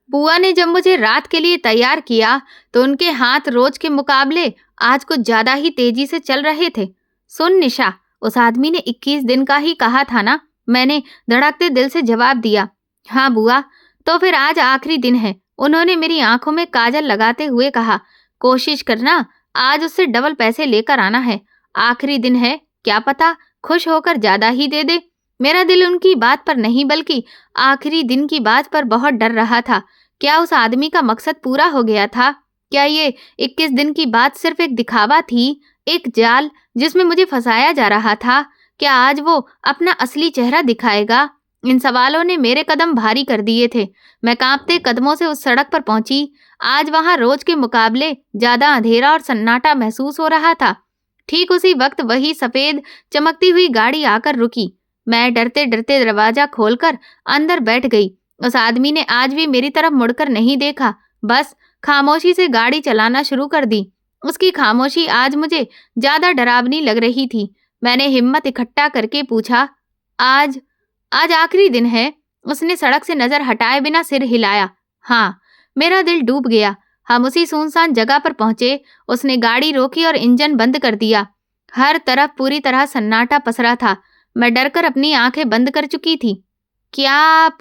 बुआ ने जब मुझे रात के लिए तैयार किया तो उनके हाथ रोज के मुकाबले आज कुछ ज्यादा ही तेजी से चल रहे थे। सुन निशा, उस आदमी ने 21 दिन का ही कहा था ना? मैंने धड़कते दिल से जवाब दिया। हाँ बुआ, तो फिर आज आखिरी दिन है, उन्होंने मेरी आंखों में काजल लगाते हुए कहा। कोशिश करना आज उससे डबल पैसे लेकर आना है। आखिरी दिन है, क्या पता खुश होकर ज्यादा ही दे दे। मेरा दिल उनकी बात पर नहीं बल्कि आखिरी दिन की बात पर बहुत डर रहा था। क्या उस आदमी का मकसद पूरा हो गया था? क्या ये 21 दिन की बात सिर्फ एक दिखावा थी, एक जाल जिसमें मुझे फंसाया जा रहा था? क्या आज वो अपना असली चेहरा दिखाएगा? इन सवालों ने मेरे कदम भारी कर दिए थे। मैं कांपते कदमों से उस सड़क पर पहुंची। आज वहां रोज के मुकाबले ज्यादा अंधेरा और सन्नाटा महसूस हो रहा था। ठीक उसी वक्त वही सफेद चमकती हुई गाड़ी आकर रुकी। मैं डरते डरते दरवाजा खोलकर अंदर बैठ गई। उस आदमी ने आज भी मेरी तरफ मुड़कर नहीं देखा, बस खामोशी से गाड़ी चलाना शुरू कर दी। उसकी खामोशी आज मुझे ज्यादा डरावनी लग रही थी। मैंने हिम्मत इकट्ठा करके पूछा, आज आज आखिरी दिन है? उसने सड़क से नजर हटाए बिना सिर हिलाया। हाँ। मेरा दिल डूब गया। हम उसी सुनसान जगह पर पहुंचे। उसने गाड़ी रोकी और इंजन बंद कर दिया। हर तरफ पूरी तरह सन्नाटा पसरा था। मैं डरकर अपनी आंखें बंद कर चुकी थी। क्या आप?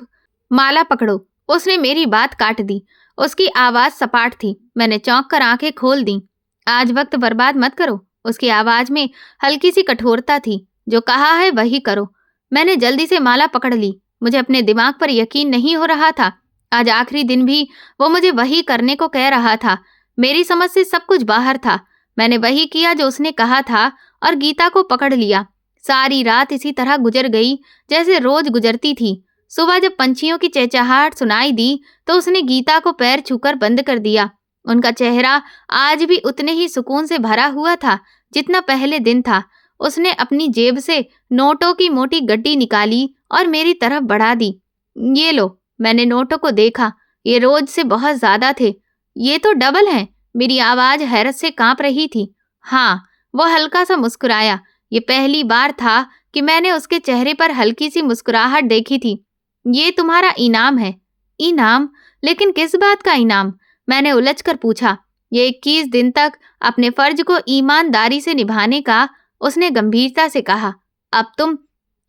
माला पकड़ो, उसने मेरी बात काट दी। उसकी आवाज सपाट थी। मैंने चौंक कर आंखें खोल दी। आज वक्त बर्बाद मत करो। उसकी आवाज में हल्की सी कठोरता थी। जो कहा है वही करो। मैंने जल्दी से माला पकड़ ली। मुझे अपने दिमाग पर यकीन नहीं हो रहा था। आज आखिरी दिन भी वो मुझे वही करने को कह रहा था। मेरी समझ से सब कुछ बाहर था। मैंने वही किया जो उसने कहा था और गीता को पकड़ लिया। सारी रात इसी तरह गुजर गई जैसे रोज गुजरती थी। सुबह जब पंछियों की चहचहाहट सुनाई दी तो उसने गीता को पैर छूकर बंद कर दिया। उनका चेहरा आज भी उतने ही सुकून से भरा हुआ था जितना पहले दिन था। उसने अपनी जेब से नोटों की मोटी गड्डी निकाली और मेरी तरफ बढ़ा दी। ये लो। मैंने नोटों को देखा। ये रोज से बहुत ज्यादा थे। ये तो डबल हैं। मेरी आवाज हैरत से कांप रही थी। हाँ, वो हल्का सा मुस्कुराया। ये पहली बार था कि मैंने उसके चेहरे पर हल्की सी मुस्कुराहट देखी थी। ये तुम्हारा इनाम है। इनाम? लेकिन किस बात का इनाम? मैंने उलझकर पूछा। ये 21 दिन तक अपने फर्ज को ईमानदारी से निभाने का। उसने गंभीरता से कहा। अब तुम?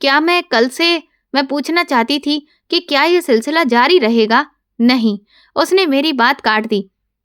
क्या मैं कल से? मैं पूछना चाहती थी कि क्या यह सिलसिला जारी रहेगा? नहीं, उसने मेरी बात काट दी।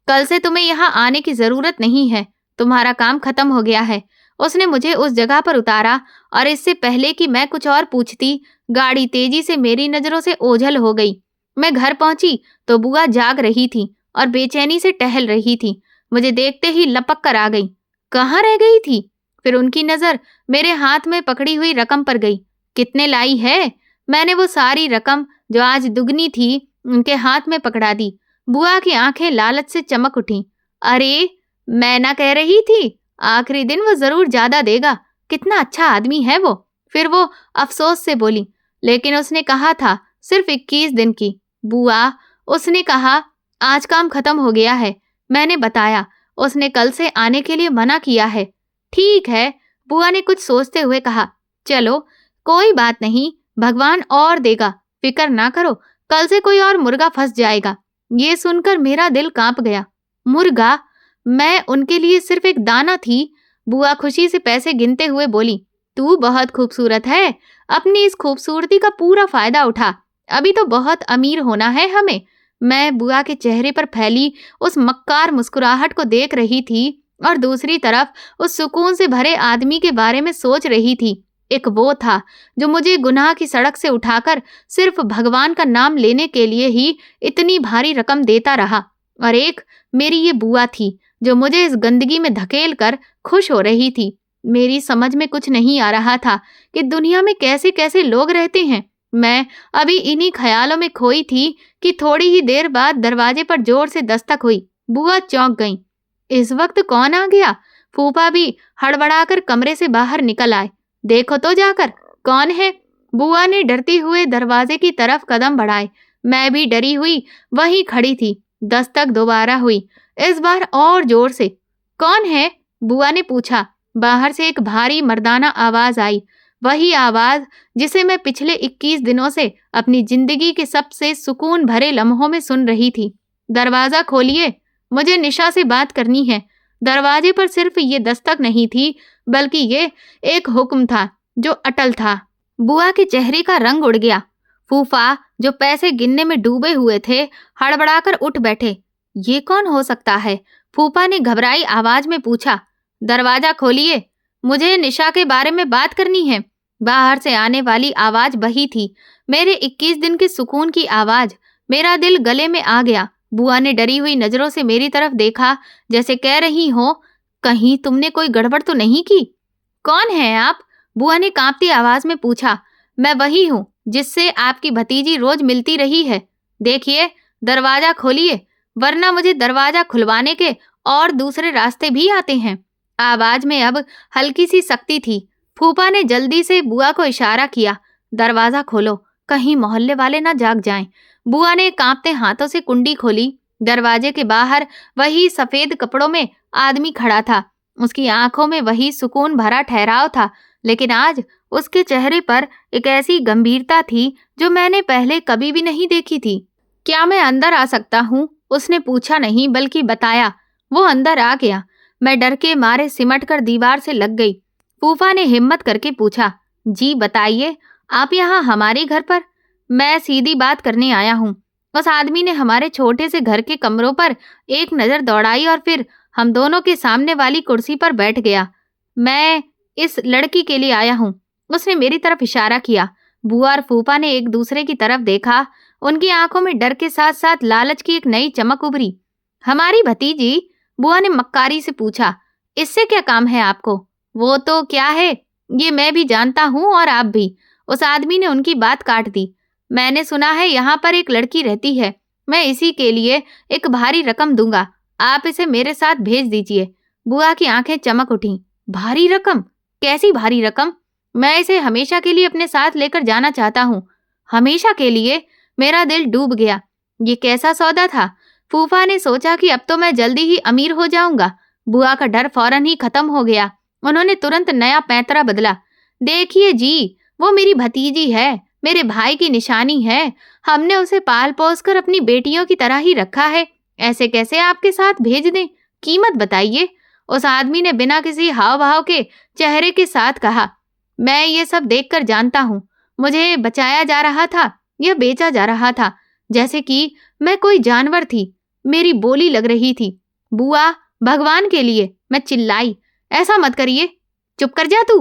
कल से तुम्हें यहाँ आने की जरूरत नहीं है। तुम्हारा काम खत्म हो गया है। उसने मुझे उस जगह पर उतारा और इससे पहले कि मैं कुछ और पूछती, गाड़ी तेजी से मेरी नजरों से ओझल हो गई। मैं घर पहुंची तो बुआ जाग रही थी और बेचैनी से टहल रही थी। मुझे देखते ही लपक कर आ गई। कहाँ रह गई थी? फिर उनकी नजर मेरे हाथ में पकड़ी हुई रकम पर गई। कितने लाई है? मैंने वो सारी रकम जो आज दुगनी थी उनके हाथ में पकड़ा दी। बुआ की आंखें लालच से चमक उठी। अरे, मैं ना कह रही थी आखिरी दिन वो जरूर ज्यादा देगा। कितना अच्छा आदमी है वो। फिर वो अफसोस से बोली, लेकिन उसने कहा था सिर्फ 21 दिन की। बुआ, उसने कहा आज काम खत्म हो गया है। मैंने बताया। उसने कल से आने के लिए मना किया है। ठीक है, बुआ ने कुछ सोचते हुए कहा। चलो, कोई बात नहीं, भगवान और देगा, फिक्र ना करो। कल से कोई और मुर्गा फंस जाएगा। ये सुनकर मेरा दिल कांप गया। मुर्गा? मैं उनके लिए सिर्फ एक दाना थी। बुआ खुशी से पैसे गिनते हुए बोली। तू बहुत खूबसूरत है। अपनी इस खूबसूरती का पूरा फायदा उठा। अभी तो बहुत अमीर होना है हमें। मैं बुआ के चेहरे पर फैली उस मक्कार मुस्कुराहट को देख रही थी और दूसरी तरफ उस सुकून से भरे आदमी के बारे में सोच रही थी। एक वो था जो मुझे गुनाह की सड़क से उठाकर सिर्फ भगवान का नाम लेने के लिए ही इतनी भारी रकम देता रहा, और एक मेरी ये बुआ थी जो मुझे इस गंदगी में धकेल कर खुश हो रही थी। मेरी समझ में कुछ नहीं आ रहा था कि दुनिया में कैसे कैसे लोग रहते हैं। मैं अभी इन्हीं ख्यालों में खोई थी कि थोड़ी ही देर बाद दरवाजे पर जोर से दस्तक हुई। बुआ चौंक गईं। इस वक्त कौन आ गया? फूफा भी हड़बड़ाकर कमरे से बाहर निकल आए। देखो तो जाकर, कौन है? बुआ ने डरते हुए दरवाजे की तरफ कदम बढ़ाए। मैं भी डरी हुई वहीं खड़ी थी। दस्तक दोबारा हुई, इस बार और जोर से। कौन है? बुआ ने पूछा। बाहर से एक भारी मर्दाना आवाज आई। वही आवाज जिसे मैं पिछले 21 दिनों से अपनी जिंदगी के सबसे सुकून भरे लम्हों में सुन रही थी। दरवाजा खोलिए, मुझे निशा से बात करनी है। दरवाजे पर सिर्फ ये दस्तक नहीं थी, बल्कि ये एक हुक्म था जो अटल था। बुआ के चेहरे का रंग उड़ गया। फूफा, जो पैसे गिनने में डूबे हुए थे, हड़बड़ाकर उठ बैठे। ये कौन हो सकता है? फूफा ने घबराई आवाज में पूछा। दरवाजा खोलिए, मुझे निशा के बारे में बात करनी है। बाहर से आने वाली आवाज वही थी, मेरे 21 दिन के सुकून की आवाज। मेरा दिल गले में आ गया। बुआ ने डरी हुई नजरों से मेरी तरफ देखा, जैसे कह रही हो, कहीं तुमने कोई गड़बड़ तो नहीं की? कौन है आप? बुआ ने कांपती आवाज में पूछा। मैं वही हूँ जिससे आपकी भतीजी रोज मिलती रही है। देखिए, दरवाजा खोलिए, वरना मुझे दरवाजा खुलवाने के और दूसरे रास्ते भी आते हैं। आवाज में अब हल्की सी सख्ती थी। फूफा ने जल्दी से बुआ को इशारा किया। दरवाजा खोलो, कहीं मोहल्ले वाले ना जाग जाएं। बुआ ने कांपते हाथों से कुंडी खोली। दरवाजे के बाहर वही सफेद कपड़ों में आदमी खड़ा था। उसकी आंखों में वही सुकून भरा ठहराव था, लेकिन आज उसके चेहरे पर एक ऐसी गंभीरता थी जो मैंने पहले कभी भी नहीं देखी थी। क्या मैं अंदर आ सकता हूँ? उसने पूछा नहीं बल्कि बताया। वो अंदर आ गया। मैं डर के मारे सिमट कर दीवार से लग गई। फूफा ने हिम्मत करके पूछा। जी बताइए, आप यहाँ हमारे घर पर? मैं सीधी बात करने आया हूँ। उस आदमी ने हमारे छोटे से घर के कमरों पर एक नजर दौड़ाई और फिर हम दोनों के सामने वाली कुर्सी पर बैठ गया। मैं इस लड़की के लिए आया हूँ। उसने मेरी तरफ इशारा किया। बुआ और फूफा ने एक दूसरे की तरफ देखा। उनकी आंखों में डर के साथ साथ लालच की एक नई चमक उभरी। हमारी भतीजी? बुआ ने मक्कारी से पूछा। इससे क्या काम है आपको? वो तो क्या है, ये मैं भी जानता हूँ और आप भी। उस आदमी ने उनकी बात काट दी। मैंने सुना है यहाँ पर एक लड़की रहती है। मैं इसी के लिए एक भारी रकम दूंगा। आप इसे मेरे साथ भेज दीजिए। बुआ की आंखें चमक उठी। भारी रकम? कैसी भारी रकम? मैं इसे हमेशा के लिए अपने साथ लेकर जाना चाहता हूँ। हमेशा के लिए? मेरा दिल डूब गया। ये कैसा सौदा था? फूफा ने सोचा कि अब तो मैं जल्दी ही अमीर हो जाऊंगा। बुआ का डर फौरन ही खत्म हो गया। उन्होंने तुरंत नया पैंतरा बदला। देखिए जी, वो मेरी भतीजी है, मेरे भाई की निशानी है। हमने उसे पाल पोस कर अपनी बेटियों की तरह ही रखा है। ऐसे कैसे आपके साथ भेज दें? कीमत बताइए। उस आदमी ने बिना किसी हाव भाव के चेहरे के साथ कहा। मैं ये सब देखकर जानता हूँ। मुझे बचाया जा रहा था या बेचा जा रहा था, जैसे कि मैं कोई जानवर थी। मेरी बोली लग रही थी। बुआ, भगवान के लिए, मैं चिल्लाई। ऐसा मत करिए। चुप कर जा तू।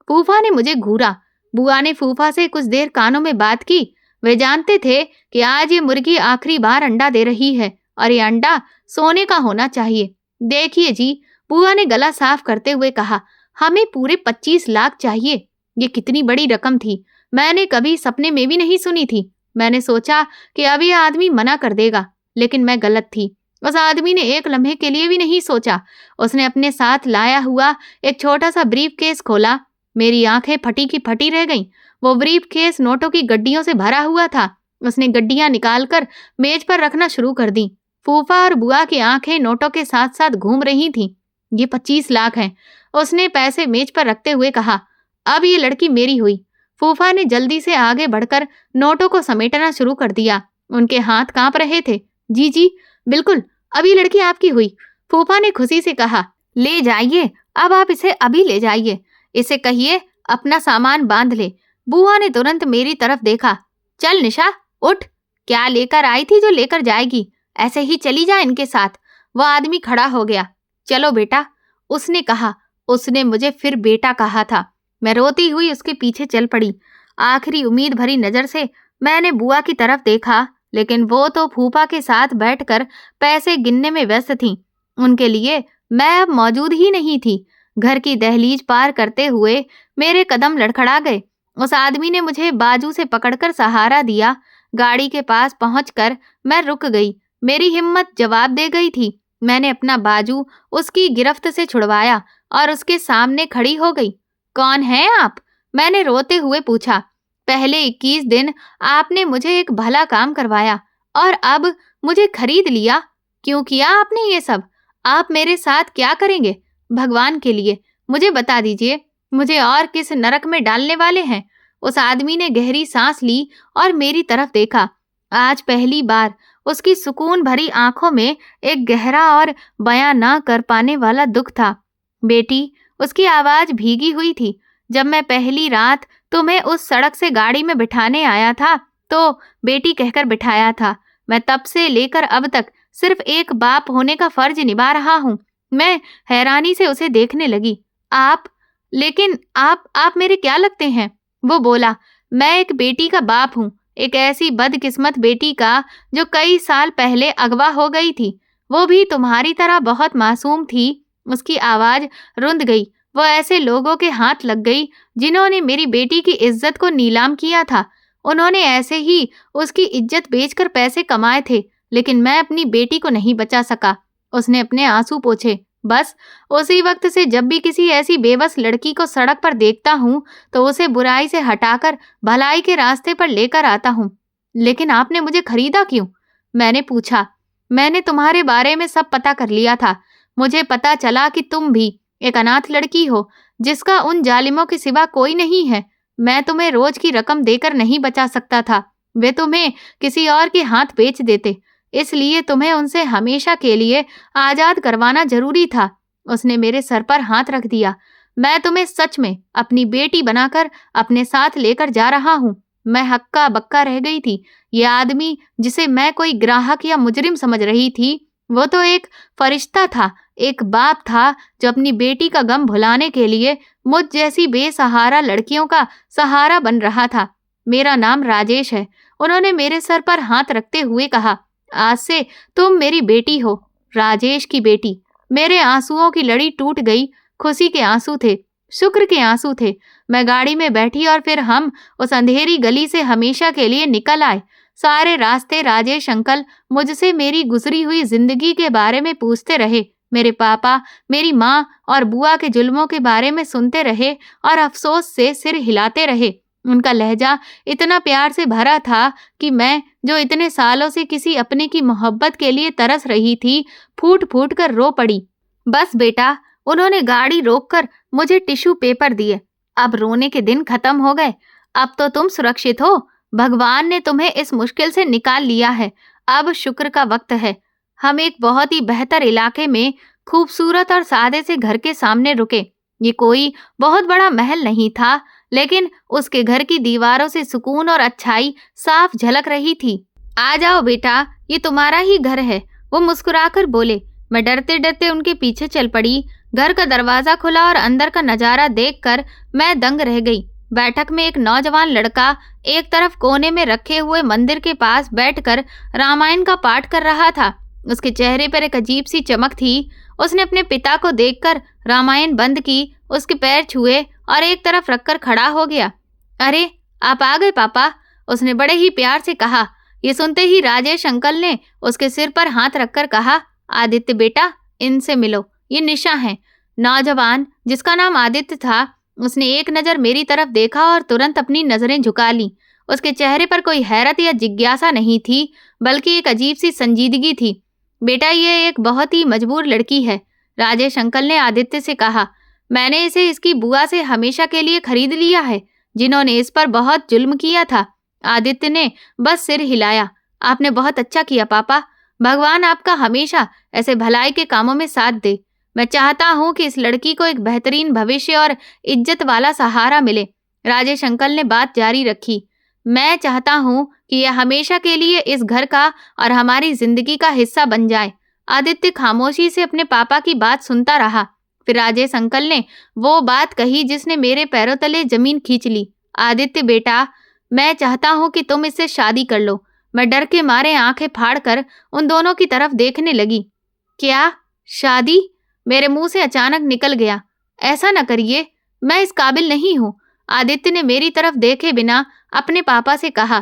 फूफा ने मुझे घूरा। बुआ ने फूफा से कुछ देर कानों में बात की। वे जानते थे कि आज ये मुर्गी आखिरी बार अंडा दे रही है और ये अंडा सोने का होना चाहिए। देखिए जी, बुआ ने गला साफ करते हुए कहा, हमें पूरे 25 लाख चाहिए। ये कितनी बड़ी रकम थी, मैंने कभी सपने में भी नहीं सुनी थी। मैंने सोचा कि अब ये आदमी मना कर देगा, लेकिन मैं गलत थी। उस आदमी ने एक लम्हे के लिए भी नहीं सोचा। उसने अपने साथ लाया हुआ एक छोटा सा ब्रीफ केस खोला। मेरी आंखें फटी की फटी रह गईं। वो ब्रीफ केस नोटों की गड्डियों से भरा हुआ था। उसने गड्डियां निकालकर मेज पर रखना शुरू कर दी। फूफा और बुआ की आंखें नोटों के साथ साथ घूम रही थीं। ये 25 लाख हैं। उसने पैसे मेज पर रखते हुए कहा। अब ये लड़की मेरी हुई। फूफा ने जल्दी से आगे बढ़कर नोटों को समेटना शुरू कर दिया। उनके हाथ कांप रहे थे। जी जी, बिल्कुल, अब ये लड़की आपकी हुई। फूफा ने खुशी से कहा। ले जाइए, अब आप इसे अभी ले जाइए। इसे कहिए अपना सामान बांध ले। बुआ ने तुरंत मेरी तरफ देखा। चल निशा, उठ। क्या लेकर आई थी जो लेकर जाएगी? ऐसे ही चली जा इनके साथ। वह आदमी खड़ा हो गया। चलो बेटा, उसने कहा। उसने मुझे फिर बेटा कहा था। मैं रोती हुई उसके पीछे चल पड़ी। आखिरी उम्मीद भरी नजर से मैंने बुआ की तरफ देखा, लेकिन वो तो फूफा के साथ बैठकर पैसे गिनने में व्यस्त थीं। उनके लिए मैं अब मौजूद ही नहीं थी। घर की दहलीज पार करते हुए मेरे कदम लड़खड़ा गए। उस आदमी ने मुझे बाजू से पकड़कर सहारा दिया। गाड़ी के पास पहुंचकर मैं रुक गई। मेरी हिम्मत जवाब दे गई थी। मैंने अपना बाजू उसकी गिरफ्त से छुड़वाया और उसके सामने खड़ी हो गई। कौन हैं आप? मैंने रोते हुए पूछा। पहले 21 दिन आपने मुझे एक भला काम करवाया और अब मुझे खरीद लिया। क्यों किया आपने ये सब? आप मेरे साथ क्या करेंगे? भगवान के लिए मुझे बता दीजिए, मुझे और किस नरक में डालने वाले हैं? उस आदमी ने गहरी सांस ली और मेरी तरफ देखा। आज पहली बार उसकी सुकून भरी आंखों में एक गहरा और बयां ना कर पाने वाला दुख था। बेटी, उसकी आवाज भीगी हुई थी। जब मैं पहली रात तुम्हें उस सड़क से गाड़ी में बिठाने आया था तो बेटी कहकर बिठाया था। मैं तब से लेकर अब तक सिर्फ एक बाप होने का फर्ज निभा रहा हूँ। मैं हैरानी से उसे देखने लगी। आप? लेकिन आप मेरे क्या लगते हैं? वो बोला। मैं एक बेटी का बाप हूँ, एक ऐसी बदकिस्मत बेटी का जो कई साल पहले अगवा हो गई थी। वो भी तुम्हारी तरह बहुत मासूम थी। उसकी आवाज रुंध गई। वो ऐसे लोगों के हाथ लग गई जिन्होंने मेरी बेटी की इज्जत को नीलाम किया था। उन्होंने ऐसे ही उसकी इज्जत बेचकर पैसे कमाए थे, लेकिन मैं अपनी बेटी को नहीं बचा सका। उसने अपने आंसू पोंछे। बस उसी वक्त से जब भी किसी ऐसी बेबस लड़की को सड़क पर देखता हूँ तो उसे बुराई से हटाकर भलाई के रास्ते पर लेकर आता हूँ। लेकिन आपने मुझे खरीदा क्यों? मैंने पूछा। मैंने तुम्हारे बारे में सब पता कर लिया था। मुझे पता चला कि तुम भी एक अनाथ लड़की हो जिसका उन जालिमों के सिवा कोई नहीं है। मैं तुम्हें रोज की रकम देकर नहीं बचा सकता था। वे तुम्हें किसी और के हाथ बेच देते, इसलिए तुम्हें उनसे हमेशा के लिए आजाद करवाना जरूरी था। उसने मेरे सर पर हाथ रख दिया। मैं तुम्हें सच में अपनी बेटी बनाकर अपने साथ लेकर जा रहा हूँ। मैं हक्का बक्का रह गई थी। ये आदमी जिसे मैं कोई ग्राहक या मुजरिम समझ रही थी, वो तो एक फरिश्ता था, एक बाप था जो अपनी बेटी का गम भुलाने के लिए मुझ जैसी बेसहारा लड़कियों का सहारा बन रहा था। मेरा नाम राजेश है। उन्होंने मेरे सर पर हाथ रखते हुए कहा। आज से तुम मेरी बेटी हो, राजेश की बेटी। मेरे आंसुओं की लड़ी टूट गई। खुशी के आंसू थे, शुक्र के आंसू थे। मैं गाड़ी में बैठी और फिर हम उस अंधेरी गली से हमेशा के लिए निकल आए। सारे रास्ते राजेश अंकल मुझसे मेरी गुजरी हुई जिंदगी के बारे में पूछते रहे। मेरे पापा, मेरी माँ और बुआ के जुल्मों के बारे में सुनते रहे और अफसोस से सिर हिलाते रहे। उनका लहजा इतना प्यार से भरा था कि मैं, जो इतने सालों से किसी अपने की मोहब्बत के लिए तरस रही थी, फूट फूट कर रो पड़ी। बस बेटा, उन्होंने गाड़ी रोककर मुझे टिश्यू पेपर दिए। अब रोने के दिन खत्म हो गए। अब तो तुम सुरक्षित हो। भगवान ने तुम्हें इस मुश्किल से निकाल लिया है। अब शुक्र का वक्त है। हम एक बहुत ही बेहतर इलाके में खूबसूरत और सादे से घर के सामने रुके। ये कोई बहुत बड़ा महल नहीं था, लेकिन उसके घर की दीवारों से सुकून और अच्छाई साफ झलक रही थी। आ जाओ बेटा, ये तुम्हारा ही घर है, वो मुस्कुराकर बोले। मैं डरते डरते उनके पीछे चल पड़ी। घर का दरवाजा खुला और अंदर का नजारा देखकर मैं दंग रह गई। बैठक में एक नौजवान लड़का एक तरफ कोने में रखे हुए मंदिर के पास बैठकर रामायण का पाठ कर रहा था। उसके चेहरे पर एक अजीब सी चमक थी। उसने अपने पिता को देखकर रामायण बंद की, उसके पैर छुए और एक तरफ रखकर खड़ा हो गया। अरे, आप आ गए पापा, उसने बड़े ही प्यार से कहा। ये सुनते ही राजेश अंकल ने उसके सिर पर हाथ रखकर कहा, आदित्य बेटा, इनसे मिलो, ये निशा है। नौजवान, जिसका नाम आदित्य था, उसने एक नज़र मेरी तरफ देखा और तुरंत अपनी नज़रें झुका लीं। उसके चेहरे पर कोई हैरत या जिज्ञासा नहीं थी, बल्कि एक अजीब सी संजीदगी थी। बेटा, ये एक बहुत ही मजबूर लड़की है, राजेश अंकल ने आदित्य से कहा। मैंने इसे इसकी बुआ से हमेशा के लिए खरीद लिया है, जिन्होंने इस पर बहुत जुल्म किया था। आदित्य ने बस सिर हिलाया। आपने बहुत अच्छा किया पापा। भगवान आपका हमेशा ऐसे भलाई के कामों में साथ दे। मैं चाहता हूँ कि इस लड़की को एक बेहतरीन भविष्य और इज्जत वाला सहारा मिले। राजेश अंकल ने बात जारी रखी। मैं चाहता हूँ कि यह हमेशा के लिए इस घर का और हमारी जिंदगी का हिस्सा बन जाए। आदित्य खामोशी से अपने पापा की बात सुनता रहा। फिर राजेश अंकल ने वो बात कही जिसने मेरे पैरों तले जमीन खींच ली। आदित्य बेटा, मैं चाहता हूँ कि तुम इससे शादी कर लो। मैं डर के मारे आंखें फाड़कर उन दोनों की तरफ देखने लगी। क्या शादी? मेरे मुंह से अचानक निकल गया। ऐसा न करिए, मैं इस काबिल नहीं हूँ। आदित्य ने मेरी तरफ देखे बिना अपने पापा से कहा।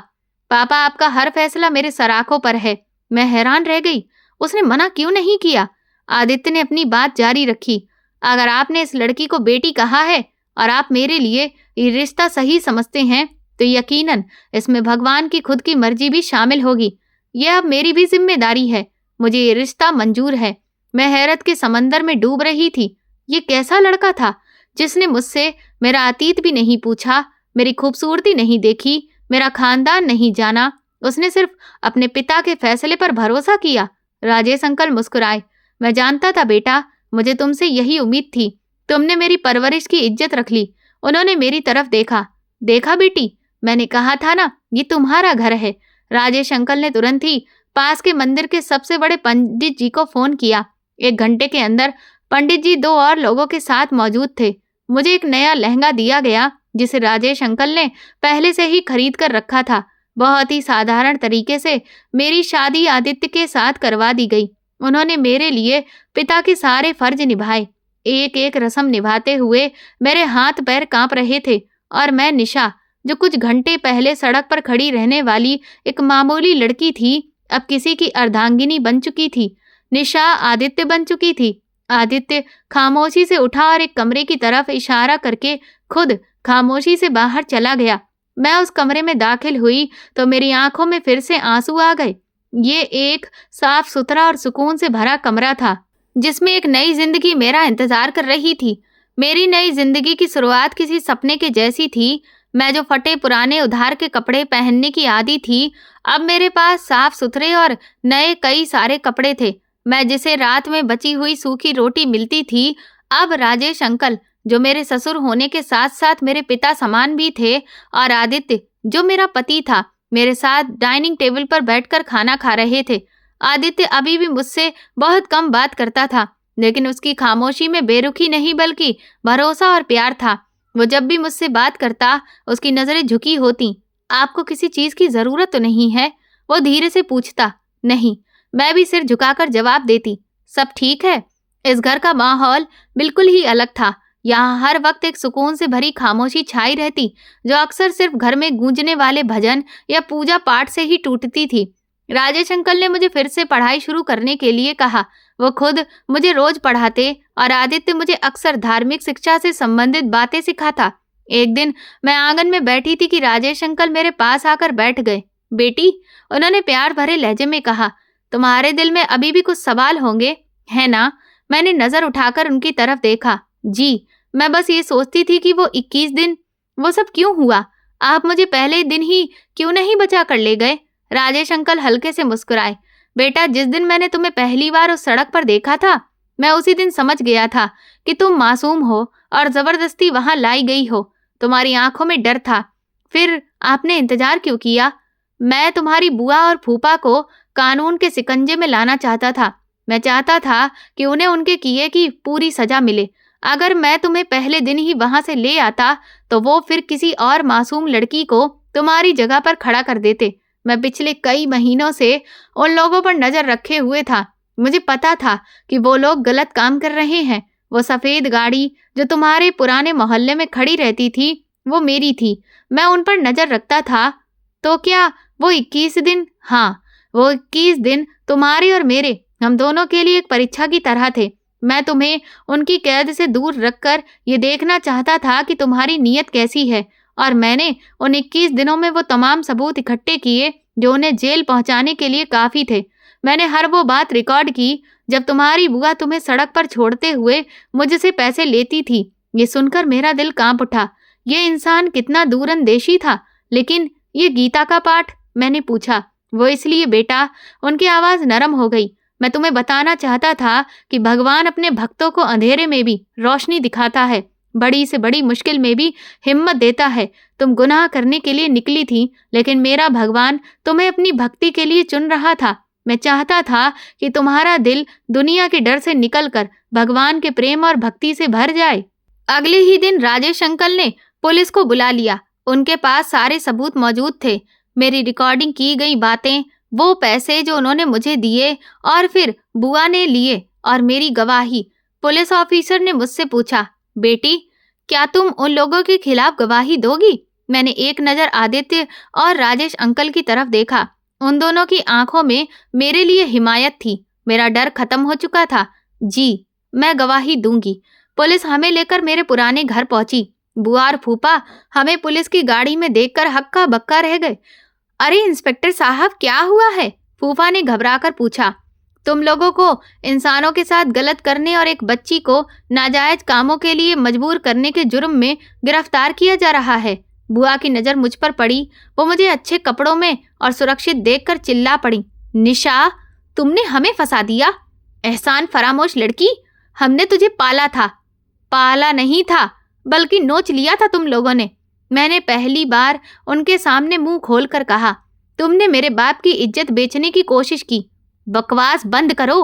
पापा, आपका हर फैसला मेरे सराखों पर है। मैं हैरान रह गई। उसने मना क्यों नहीं किया? आदित्य ने अपनी बात जारी रखी। अगर आपने इस लड़की को बेटी कहा है और आप मेरे लिए ये रिश्ता सही समझते हैं, तो यकीनन इसमें भगवान की खुद की मर्जी भी शामिल होगी। यह अब मेरी भी जिम्मेदारी है। मुझे ये रिश्ता मंजूर है। मैं हैरत के समंदर में डूब रही थी। ये कैसा लड़का था जिसने मुझसे मेरा अतीत भी नहीं पूछा, मेरी खूबसूरती नहीं देखी, मेरा खानदान नहीं जाना। उसने सिर्फ अपने पिता के फैसले पर भरोसा किया। राजेश अंकल मुस्कुराए। मैं जानता था बेटा, मुझे तुमसे यही उम्मीद थी। तुमने मेरी परवरिश की इज्जत रख ली। उन्होंने मेरी तरफ देखा। देखा बेटी, मैंने कहा था ना, ये तुम्हारा घर है। राजेश अंकल ने तुरंत ही पास के मंदिर के सबसे बड़े पंडित जी को फोन किया। 1 घंटे के अंदर पंडित जी 2 और लोगों के साथ मौजूद थे। मुझे एक नया लहंगा दिया गया, जिसे राजेश अंकल ने पहले से ही खरीद कर रखा था। बहुत ही साधारण तरीके से मेरी शादी आदित्य के साथ करवा दी गई। उन्होंने मेरे लिए पिता के सारे फर्ज निभाए। एक एक रस्म निभाते हुए मेरे हाथ पैर कांप रहे थे और मैं निशा, जो कुछ घंटे पहले सड़क पर खड़ी रहने वाली एक मामूली लड़की थी, अब किसी की अर्धांगिनी बन चुकी थी। निशा आदित्य बन चुकी थी। आदित्य खामोशी से उठा और एक कमरे की तरफ इशारा करके खुद खामोशी से बाहर चला गया। मैं उस कमरे में दाखिल हुई तो मेरी आंखों में फिर से आंसू आ गए। ये एक साफ सुथरा और सुकून से भरा कमरा था, जिसमें एक नई जिंदगी मेरा इंतजार कर रही थी। मेरी नई जिंदगी की शुरुआत किसी सपने के जैसी थी। मैं जो फटे पुराने उधार के कपड़े पहनने की आदी थी, अब मेरे पास साफ सुथरे और नए कई सारे कपड़े थे। मैं जिसे रात में बची हुई सूखी रोटी मिलती थी, अब राजेश अंकल, जो मेरे ससुर होने के साथ साथ मेरे पिता समान भी थे, और आदित्य, जो मेरा पति था, मेरे साथ डाइनिंग टेबल पर बैठकर खाना खा रहे थे। आदित्य अभी भी मुझसे बहुत कम बात करता था, लेकिन उसकी खामोशी में बेरुखी नहीं बल्कि भरोसा और प्यार था। वो जब भी मुझसे बात करता, उसकी नजरें झुकी होती। आपको किसी चीज की जरूरत तो नहीं है? वो धीरे से पूछता। नहीं, मैं भी सिर झुकाकर जवाब देती। सब ठीक है। इस घर का माहौल बिल्कुल ही अलग था। यहाँ हर वक्त एक सुकून से भरी खामोशी छाई रहती, जो अक्सर सिर्फ घर में गूंजने वाले भजन या पूजा पाठ से ही टूटती थी। राजेश अंकल ने मुझे फिर से पढ़ाई शुरू करने के लिए कहा। वो खुद मुझे रोज पढ़ाते और आदित्य मुझे अक्सर धार्मिक शिक्षा से संबंधित बातें सिखाता। एक दिन मैं आंगन में बैठी थी कि राजेश अंकल मेरे पास आकर बैठ गए। बेटी, उन्होंने प्यार भरे लहजे में कहा, तुम्हारे दिल में अभी भी कुछ सवाल होंगे, है ना? मैंने नजर उठाकर उनकी तरफ देखा। जी, मैं बस ये सोचती थी कि वो 21 दिन, वो सब क्यों हुआ? आप मुझे पहले दिन ही क्यों नहीं बचा कर ले गए? राजेश अंकल हल्के से मुस्कुराए। बेटा, जिस दिन मैंने तुम्हें पहली बार उस सड़क पर देखा था, मैं उसी दिन समझ गया था कि तुम मासूम हो और जबरदस्ती वहां लाई गई हो। तुम्हारी आंखों में डर था। फिर आपने इंतजार क्यों किया? मैं तुम्हारी बुआ और फूफा को कानून के शिकंजे में लाना चाहता था। मैं चाहता था कि उन्हें उनके किए की पूरी सजा मिले। अगर मैं तुम्हें पहले दिन ही वहां से ले आता तो वो फिर किसी और मासूम लड़की को तुम्हारी जगह पर खड़ा कर देते। मैं पिछले कई महीनों से उन लोगों पर नजर रखे हुए था। मुझे पता था कि वो लोग गलत काम कर रहे हैं। वो सफेद गाड़ी जो तुम्हारे पुराने मोहल्ले में खड़ी रहती थी, वो मेरी थी। मैं उन पर नजर रखता था। तो क्या वो 21 दिन? हाँ, वो 21 दिन तुम्हारे और मेरे, हम दोनों के लिए एक परीक्षा की तरह थे। मैं तुम्हें उनकी कैद से दूर रखकर ये देखना चाहता था कि तुम्हारी नीयत कैसी है, और मैंने उन 21 दिनों में वो तमाम सबूत इकट्ठे किए जो उन्हें जेल पहुंचाने के लिए काफी थे। मैंने हर वो बात रिकॉर्ड की जब तुम्हारी बुआ तुम्हें सड़क पर छोड़ते हुए मुझसे पैसे लेती थी। ये सुनकर मेरा दिल कांप उठा। ये इंसान कितना दूरंदेशी था। लेकिन ये गीता का पाठ? मैंने पूछा। वो इसलिए बेटा, उनकी आवाज नरम हो गई। मैं तुम्हें बताना चाहता था कि भगवान अपने भक्तों को अंधेरे में भी रोशनी दिखाता है, बड़ी से बड़ी मुश्किल में भी हिम्मत देता है। तुम गुनाह करने के लिए निकली थी, लेकिन मेरा भगवान तुम्हें अपनी भक्ति के लिए चुन रहा था। मैं चाहता था कि तुम्हारा दिल दुनिया के डर से निकलकर भगवान के प्रेम और भक्ति से भर जाए। अगले ही दिन राजेश अंकल ने पुलिस को बुला लिया। उनके पास सारे सबूत मौजूद थे। मेरी रिकॉर्डिंग की गई बातें, वो पैसे जो उन्होंने मुझे दिए और फिर बुआ ने लिए, और मेरी गवाही। पुलिस ऑफिसर ने मुझसे पूछा, बेटी, क्या तुम उन लोगों के खिलाफ गवाही दोगी? मैंने एक नज़र आदित्य और राजेश अंकल की तरफ देखा। उन दोनों की आंखों में मेरे लिए हिमायत थी। मेरा डर खत्म हो चुका था। जी, मैं गवाही दूंगी। पुलिस हमें लेकर मेरे पुराने घर पहुंची। बुआ और फूफा हमें पुलिस की गाड़ी में देखकर हक्का बक्का रह गए। अरे इंस्पेक्टर साहब, क्या हुआ है? फूफा ने घबराकर पूछा। तुम लोगों को इंसानों के साथ गलत करने और एक बच्ची को नाजायज कामों के लिए मजबूर करने के जुर्म में गिरफ्तार किया जा रहा है। बुआ की नजर मुझ पर पड़ी। वो मुझे अच्छे कपड़ों में और सुरक्षित देखकर चिल्ला पड़ी, निशा, तुमने हमें फंसा दिया। एहसान फरामोश लड़की, हमने तुझे पाला था। पाला नहीं था, बल्कि नोच लिया था तुम लोगों ने। मैंने पहली बार उनके सामने मुंह खोलकर कहा, तुमने मेरे बाप की इज्जत बेचने की कोशिश की। बकवास बंद करो।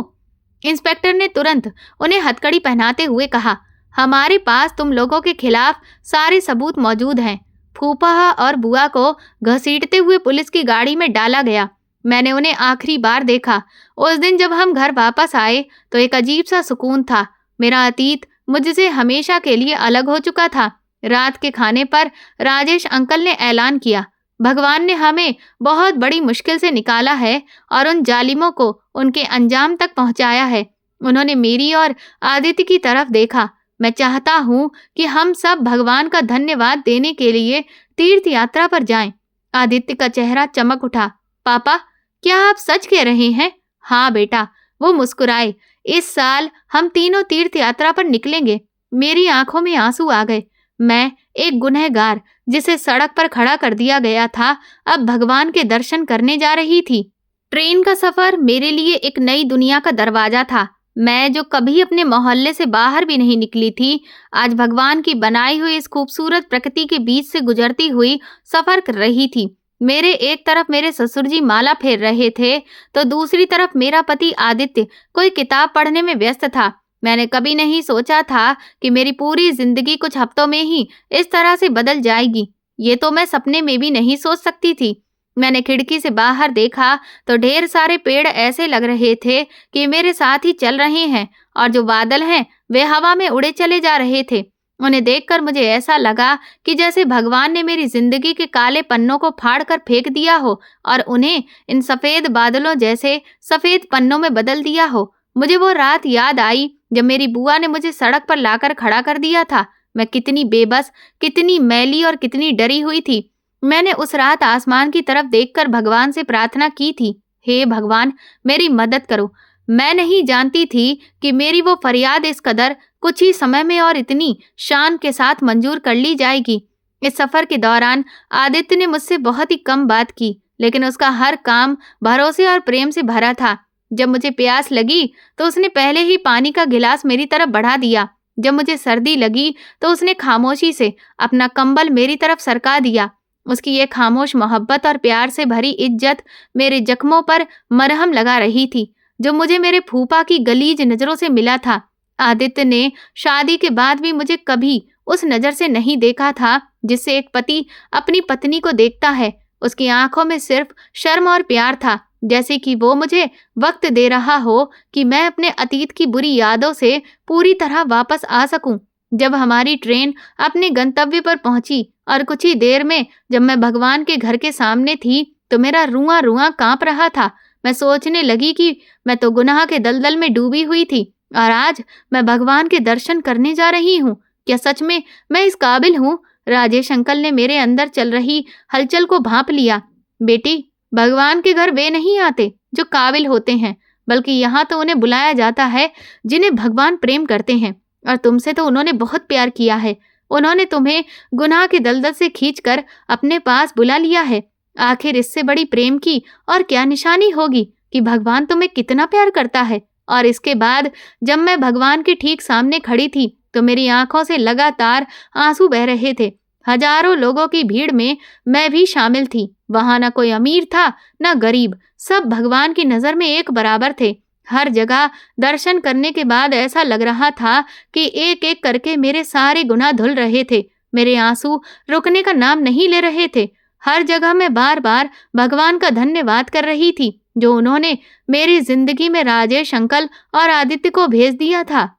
इंस्पेक्टर ने तुरंत उन्हें हथकड़ी पहनाते हुए कहा, हमारे पास तुम लोगों के खिलाफ सारे सबूत मौजूद हैं। फूफा और बुआ को घसीटते हुए पुलिस की गाड़ी में डाला गया। मैंने उन्हें आखिरी बार देखा। उस दिन जब हम घर वापस आए तो एक अजीब सा सुकून था। मेरा अतीत मुझसे हमेशा के लिए अलग हो चुका था। रात के खाने पर राजेश अंकल ने ऐलान किया, भगवान ने हमें बहुत बड़ी मुश्किल से निकाला है और उन जालिमों को उनके अंजाम तक पहुंचाया है। उन्होंने मेरी और आदित्य की तरफ देखा। मैं चाहता हूँ कि हम सब भगवान का धन्यवाद देने के लिए तीर्थ यात्रा पर जाएं। आदित्य का चेहरा चमक उठा। पापा, क्या आप सच कह रहे हैं? हाँ बेटा, वो मुस्कुराए। इस साल हम तीनों तीर्थ यात्रा पर निकलेंगे। मेरी आंखों में आंसू आ गए। मैं, एक गुनहगार जिसे सड़क पर खड़ा कर दिया गया था, अब भगवान के दर्शन करने जा रही थी। ट्रेन का सफर मेरे लिए एक नई दुनिया का दरवाजा था। मैं जो कभी अपने मोहल्ले से बाहर भी नहीं निकली थी, आज भगवान की बनाई हुई इस खूबसूरत प्रकृति के बीच से गुजरती हुई सफर कर रही थी। मेरे एक तरफ मेरे ससुर जी माला फेर रहे थे, तो दूसरी तरफ मेरा पति आदित्य कोई किताब पढ़ने में व्यस्त था। मैंने कभी नहीं सोचा था कि मेरी पूरी जिंदगी कुछ हफ्तों में ही इस तरह से बदल जाएगी। ये तो मैं सपने में भी नहीं सोच सकती थी। मैंने खिड़की से बाहर देखा तो ढेर सारे पेड़ ऐसे लग रहे थे कि मेरे साथ ही चल रहे हैं, और जो बादल हैं वे हवा में उड़े चले जा रहे थे। उन्हें देखकर मुझे ऐसा लगा कि जैसे भगवान ने मेरी जिंदगी के काले पन्नों को फाड़कर फेंक दिया हो और उन्हें इन सफेद बादलों जैसे सफेद पन्नों में बदल दिया हो। मुझे वो रात याद आई जब मेरी बुआ ने मुझे सड़क पर लाकर खड़ा कर दिया था। मैं कितनी बेबस, कितनी मैली और कितनी डरी हुई थी। मैंने उस रात आसमान की तरफ देखकर भगवान से प्रार्थना की थी, हे भगवान, मेरी मदद करो। मैं नहीं जानती थी कि मेरी वो फरियाद इस कदर कुछ ही समय में और इतनी शान के साथ मंजूर कर ली जाएगी। इस सफर के दौरान आदित्य ने मुझसे बहुत ही कम बात की, लेकिन उसका हर काम भरोसे और प्रेम से भरा था। जब मुझे प्यास लगी तो उसने पहले ही पानी का गिलास मेरी तरफ बढ़ा दिया। जब मुझे सर्दी लगी तो उसने खामोशी से अपना कंबल मेरी तरफ सरका दिया। उसकी ये खामोश मोहब्बत और प्यार से भरी इज्जत मेरे जख्मों पर मरहम लगा रही थी, जो मुझे मेरे फूफा की गलीज नजरों से मिला था। आदित्य ने शादी के बाद भी मुझे कभी उस नजर से नहीं देखा था जिससे एक पति अपनी पत्नी को देखता है। उसकी आंखों में सिर्फ शर्म और प्यार था, जैसे कि वो मुझे वक्त दे रहा हो कि मैं अपने अतीत की बुरी यादों से पूरी तरह वापस आ सकूं। जब हमारी ट्रेन अपने गंतव्य पर पहुंची और कुछ ही देर में जब मैं भगवान के घर के सामने थी तो मेरा रुआं रुआं कांप रहा था। मैं सोचने लगी कि मैं तो गुनाह के दलदल में डूबी हुई थी और आज मैं भगवान के दर्शन करने जा रही हूँ। क्या सच में मैं इस काबिल हूँ? राजेश अंकल ने मेरे अंदर चल रही हलचल को भांप लिया। बेटी, भगवान के घर वे नहीं आते जो काबिल होते हैं, बल्कि यहाँ तो उन्हें बुलाया जाता है जिन्हें भगवान प्रेम करते हैं। और तुमसे तो उन्होंने बहुत प्यार किया है। उन्होंने तुम्हें गुनाह के दलदल से खींचकर अपने पास बुला लिया है। आखिर इससे बड़ी प्रेम की और क्या निशानी होगी कि भगवान तुम्हें कितना प्यार करता है। और इसके बाद जब मैं भगवान के ठीक सामने खड़ी थी तो मेरी आंखों से लगातार आंसू बह रहे थे। हजारों लोगों की भीड़ में मैं भी शामिल थी। वहां न कोई अमीर था न गरीब, सब भगवान की नजर में एक बराबर थे। हर जगह दर्शन करने के बाद ऐसा लग रहा था कि एक एक करके मेरे सारे गुनाह धुल रहे थे। मेरे आंसू रुकने का नाम नहीं ले रहे थे। हर जगह मैं बार बार भगवान का धन्यवाद कर रही थी जो उन्होंने मेरी जिंदगी में राजेश अंकल और आदित्य को भेज दिया था।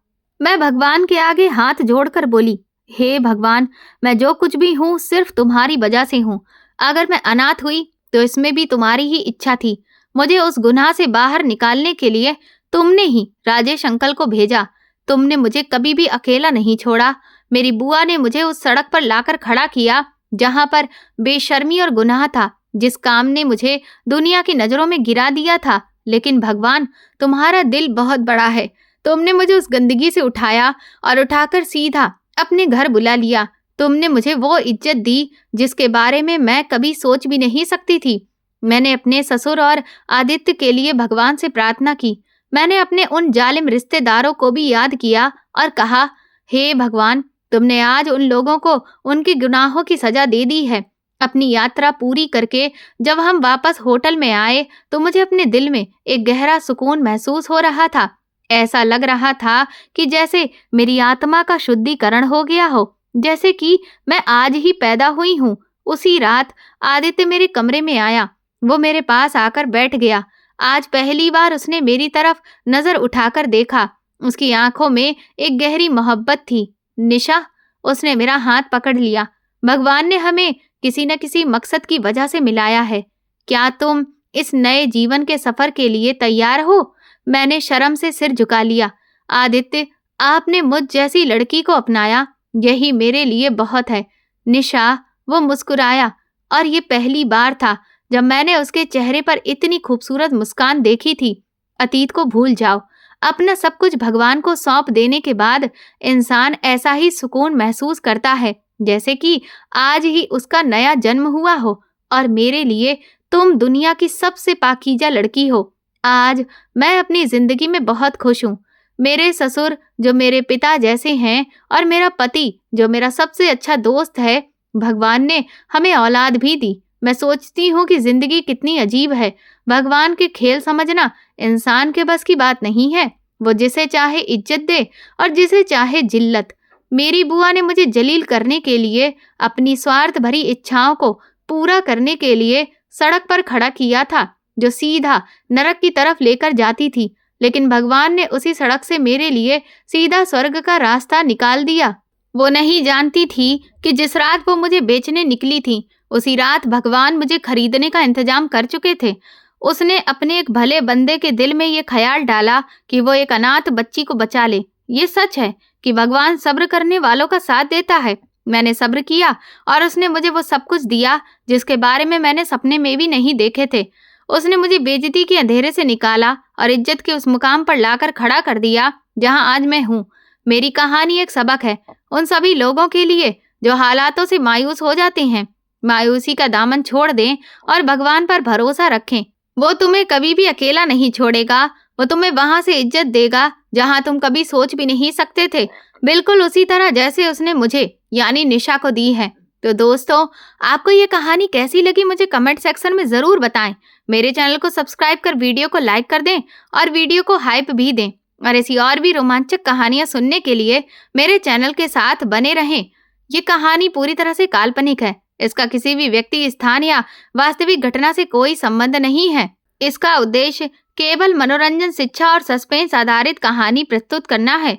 मैं भगवान के आगे हाथ जोड़कर बोली, हे भगवान, मैं जो कुछ भी हूँ सिर्फ तुम्हारी वजह से हूँ। अगर मैं अनाथ हुई तो इसमें भी तुम्हारी ही इच्छा थी। मुझे उस गुनाह से बाहर निकालने के लिए तुमने ही राजेश अंकल को भेजा। तुमने मुझे कभी भी अकेला नहीं छोड़ा। मेरी बुआ ने मुझे उस सड़क पर लाकर खड़ा किया जहां पर बेशर्मी और गुनाह था, जिस काम ने मुझे दुनिया की नजरों में गिरा दिया था। लेकिन भगवान, तुम्हारा दिल बहुत बड़ा है। तुमने मुझे उस गंदगी से उठाया और उठाकर सीधा अपने घर बुला लिया। तुमने मुझे वो इज्जत दी जिसके बारे में मैं कभी सोच भी नहीं सकती थी। मैंने अपने ससुर और आदित्य के लिए भगवान से प्रार्थना की। मैंने अपने उन जालिम रिश्तेदारों को भी याद किया और कहा, हे भगवान, तुमने आज उन लोगों को उनके गुनाहों की सजा दे दी है। अपनी यात्रा पूरी करके जब हम वापस होटल में आए तो मुझे अपने दिल में एक गहरा सुकून महसूस हो रहा था। ऐसा लग रहा था कि जैसे मेरी आत्मा का शुद्धिकरण हो गया हो, जैसे कि मैं आज ही पैदा हुई हूँ। उसी रात आदित्य मेरे कमरे में आया। वो मेरे पास आकर बैठ गया। आज पहली बार उसने मेरी तरफ नजर उठाकर देखा। उसकी आंखों में एक गहरी मोहब्बत थी। निशा, उसने मेरा हाथ पकड़ लिया। भगवान ने हमें किसी न किसी मकसद की वजह से मिलाया है। क्या तुम इस नए जीवन के सफर के लिए तैयार हो? मैंने शर्म से सिर झुका लिया। आदित्य, आपने मुझ जैसी लड़की को अपनाया, यही मेरे लिए बहुत है। निशा, वो मुस्कुराया और ये पहली बार था जब मैंने उसके चेहरे पर इतनी खूबसूरत मुस्कान देखी थी। अतीत को भूल जाओ। अपना सब कुछ भगवान को सौंप देने के बाद इंसान ऐसा ही सुकून महसूस करता है जैसे कि आज ही उसका नया जन्म हुआ हो। और मेरे लिए तुम दुनिया की सबसे पाकीज़ा लड़की हो। आज मैं अपनी जिंदगी में बहुत खुश हूँ। मेरे ससुर जो मेरे पिता जैसे हैं और मेरा पति जो मेरा सबसे अच्छा दोस्त है। भगवान ने हमें औलाद भी दी। मैं सोचती हूँ कि जिंदगी कितनी अजीब है। भगवान के खेल समझना इंसान के बस की बात नहीं है। वो जिसे चाहे इज्जत दे और जिसे चाहे जिल्लत। मेरी बुआ ने मुझे जलील करने के लिए, अपनी स्वार्थ भरी इच्छाओं को पूरा करने के लिए सड़क पर खड़ा किया था जो सीधा नरक की तरफ लेकर जाती थी। लेकिन भगवान ने उसी सड़क से मेरे लिए सीधा स्वर्ग का रास्ता निकाल दिया। वो नहीं जानती थी कि जिस रात वो मुझे बेचने निकली थी, उसी रात भगवान मुझे खरीदने का इंतजाम कर चुके थे। उसने अपने एक भले बंदे के दिल में ये ख्याल डाला कि वो एक अनाथ बच्ची को बचा ले। ये सच है कि भगवान सब्र करने वालों का साथ देता है। मैंने सब्र किया और उसने मुझे वो सब कुछ दिया जिसके बारे में मैंने सपने में भी नहीं देखे थे। उसने मुझे बेइज्जती के अंधेरे से निकाला और इज्जत के उस मुकाम पर लाकर खड़ा कर दिया जहां आज मैं हूँ। मेरी कहानी एक सबक है उन सभी लोगों के लिए जो हालातों से मायूस हो जाते हैं। मायूसी का दामन छोड़ दें और भगवान पर भरोसा रखें। वो तुम्हें कभी भी अकेला नहीं छोड़ेगा। वो तुम्हें वहां से इज्जत देगा जहां तुम कभी सोच भी नहीं सकते थे, बिल्कुल उसी तरह जैसे उसने मुझे यानी निशा को दी है। तो दोस्तों, आपको ये कहानी कैसी लगी मुझे कमेंट सेक्शन में ज़रूर बताएं। मेरे चैनल को सब्सक्राइब कर वीडियो को लाइक कर दें और वीडियो को हाइप भी दें। और ऐसी और भी रोमांचक कहानियां सुनने के लिए मेरे चैनल के साथ बने रहें। ये कहानी पूरी तरह से काल्पनिक है। इसका किसी भी व्यक्ति, स्थान या वास्तविक घटना से कोई संबंध नहीं है। इसका उद्देश्य केवल मनोरंजन, शिक्षा और सस्पेंस आधारित कहानी प्रस्तुत करना है।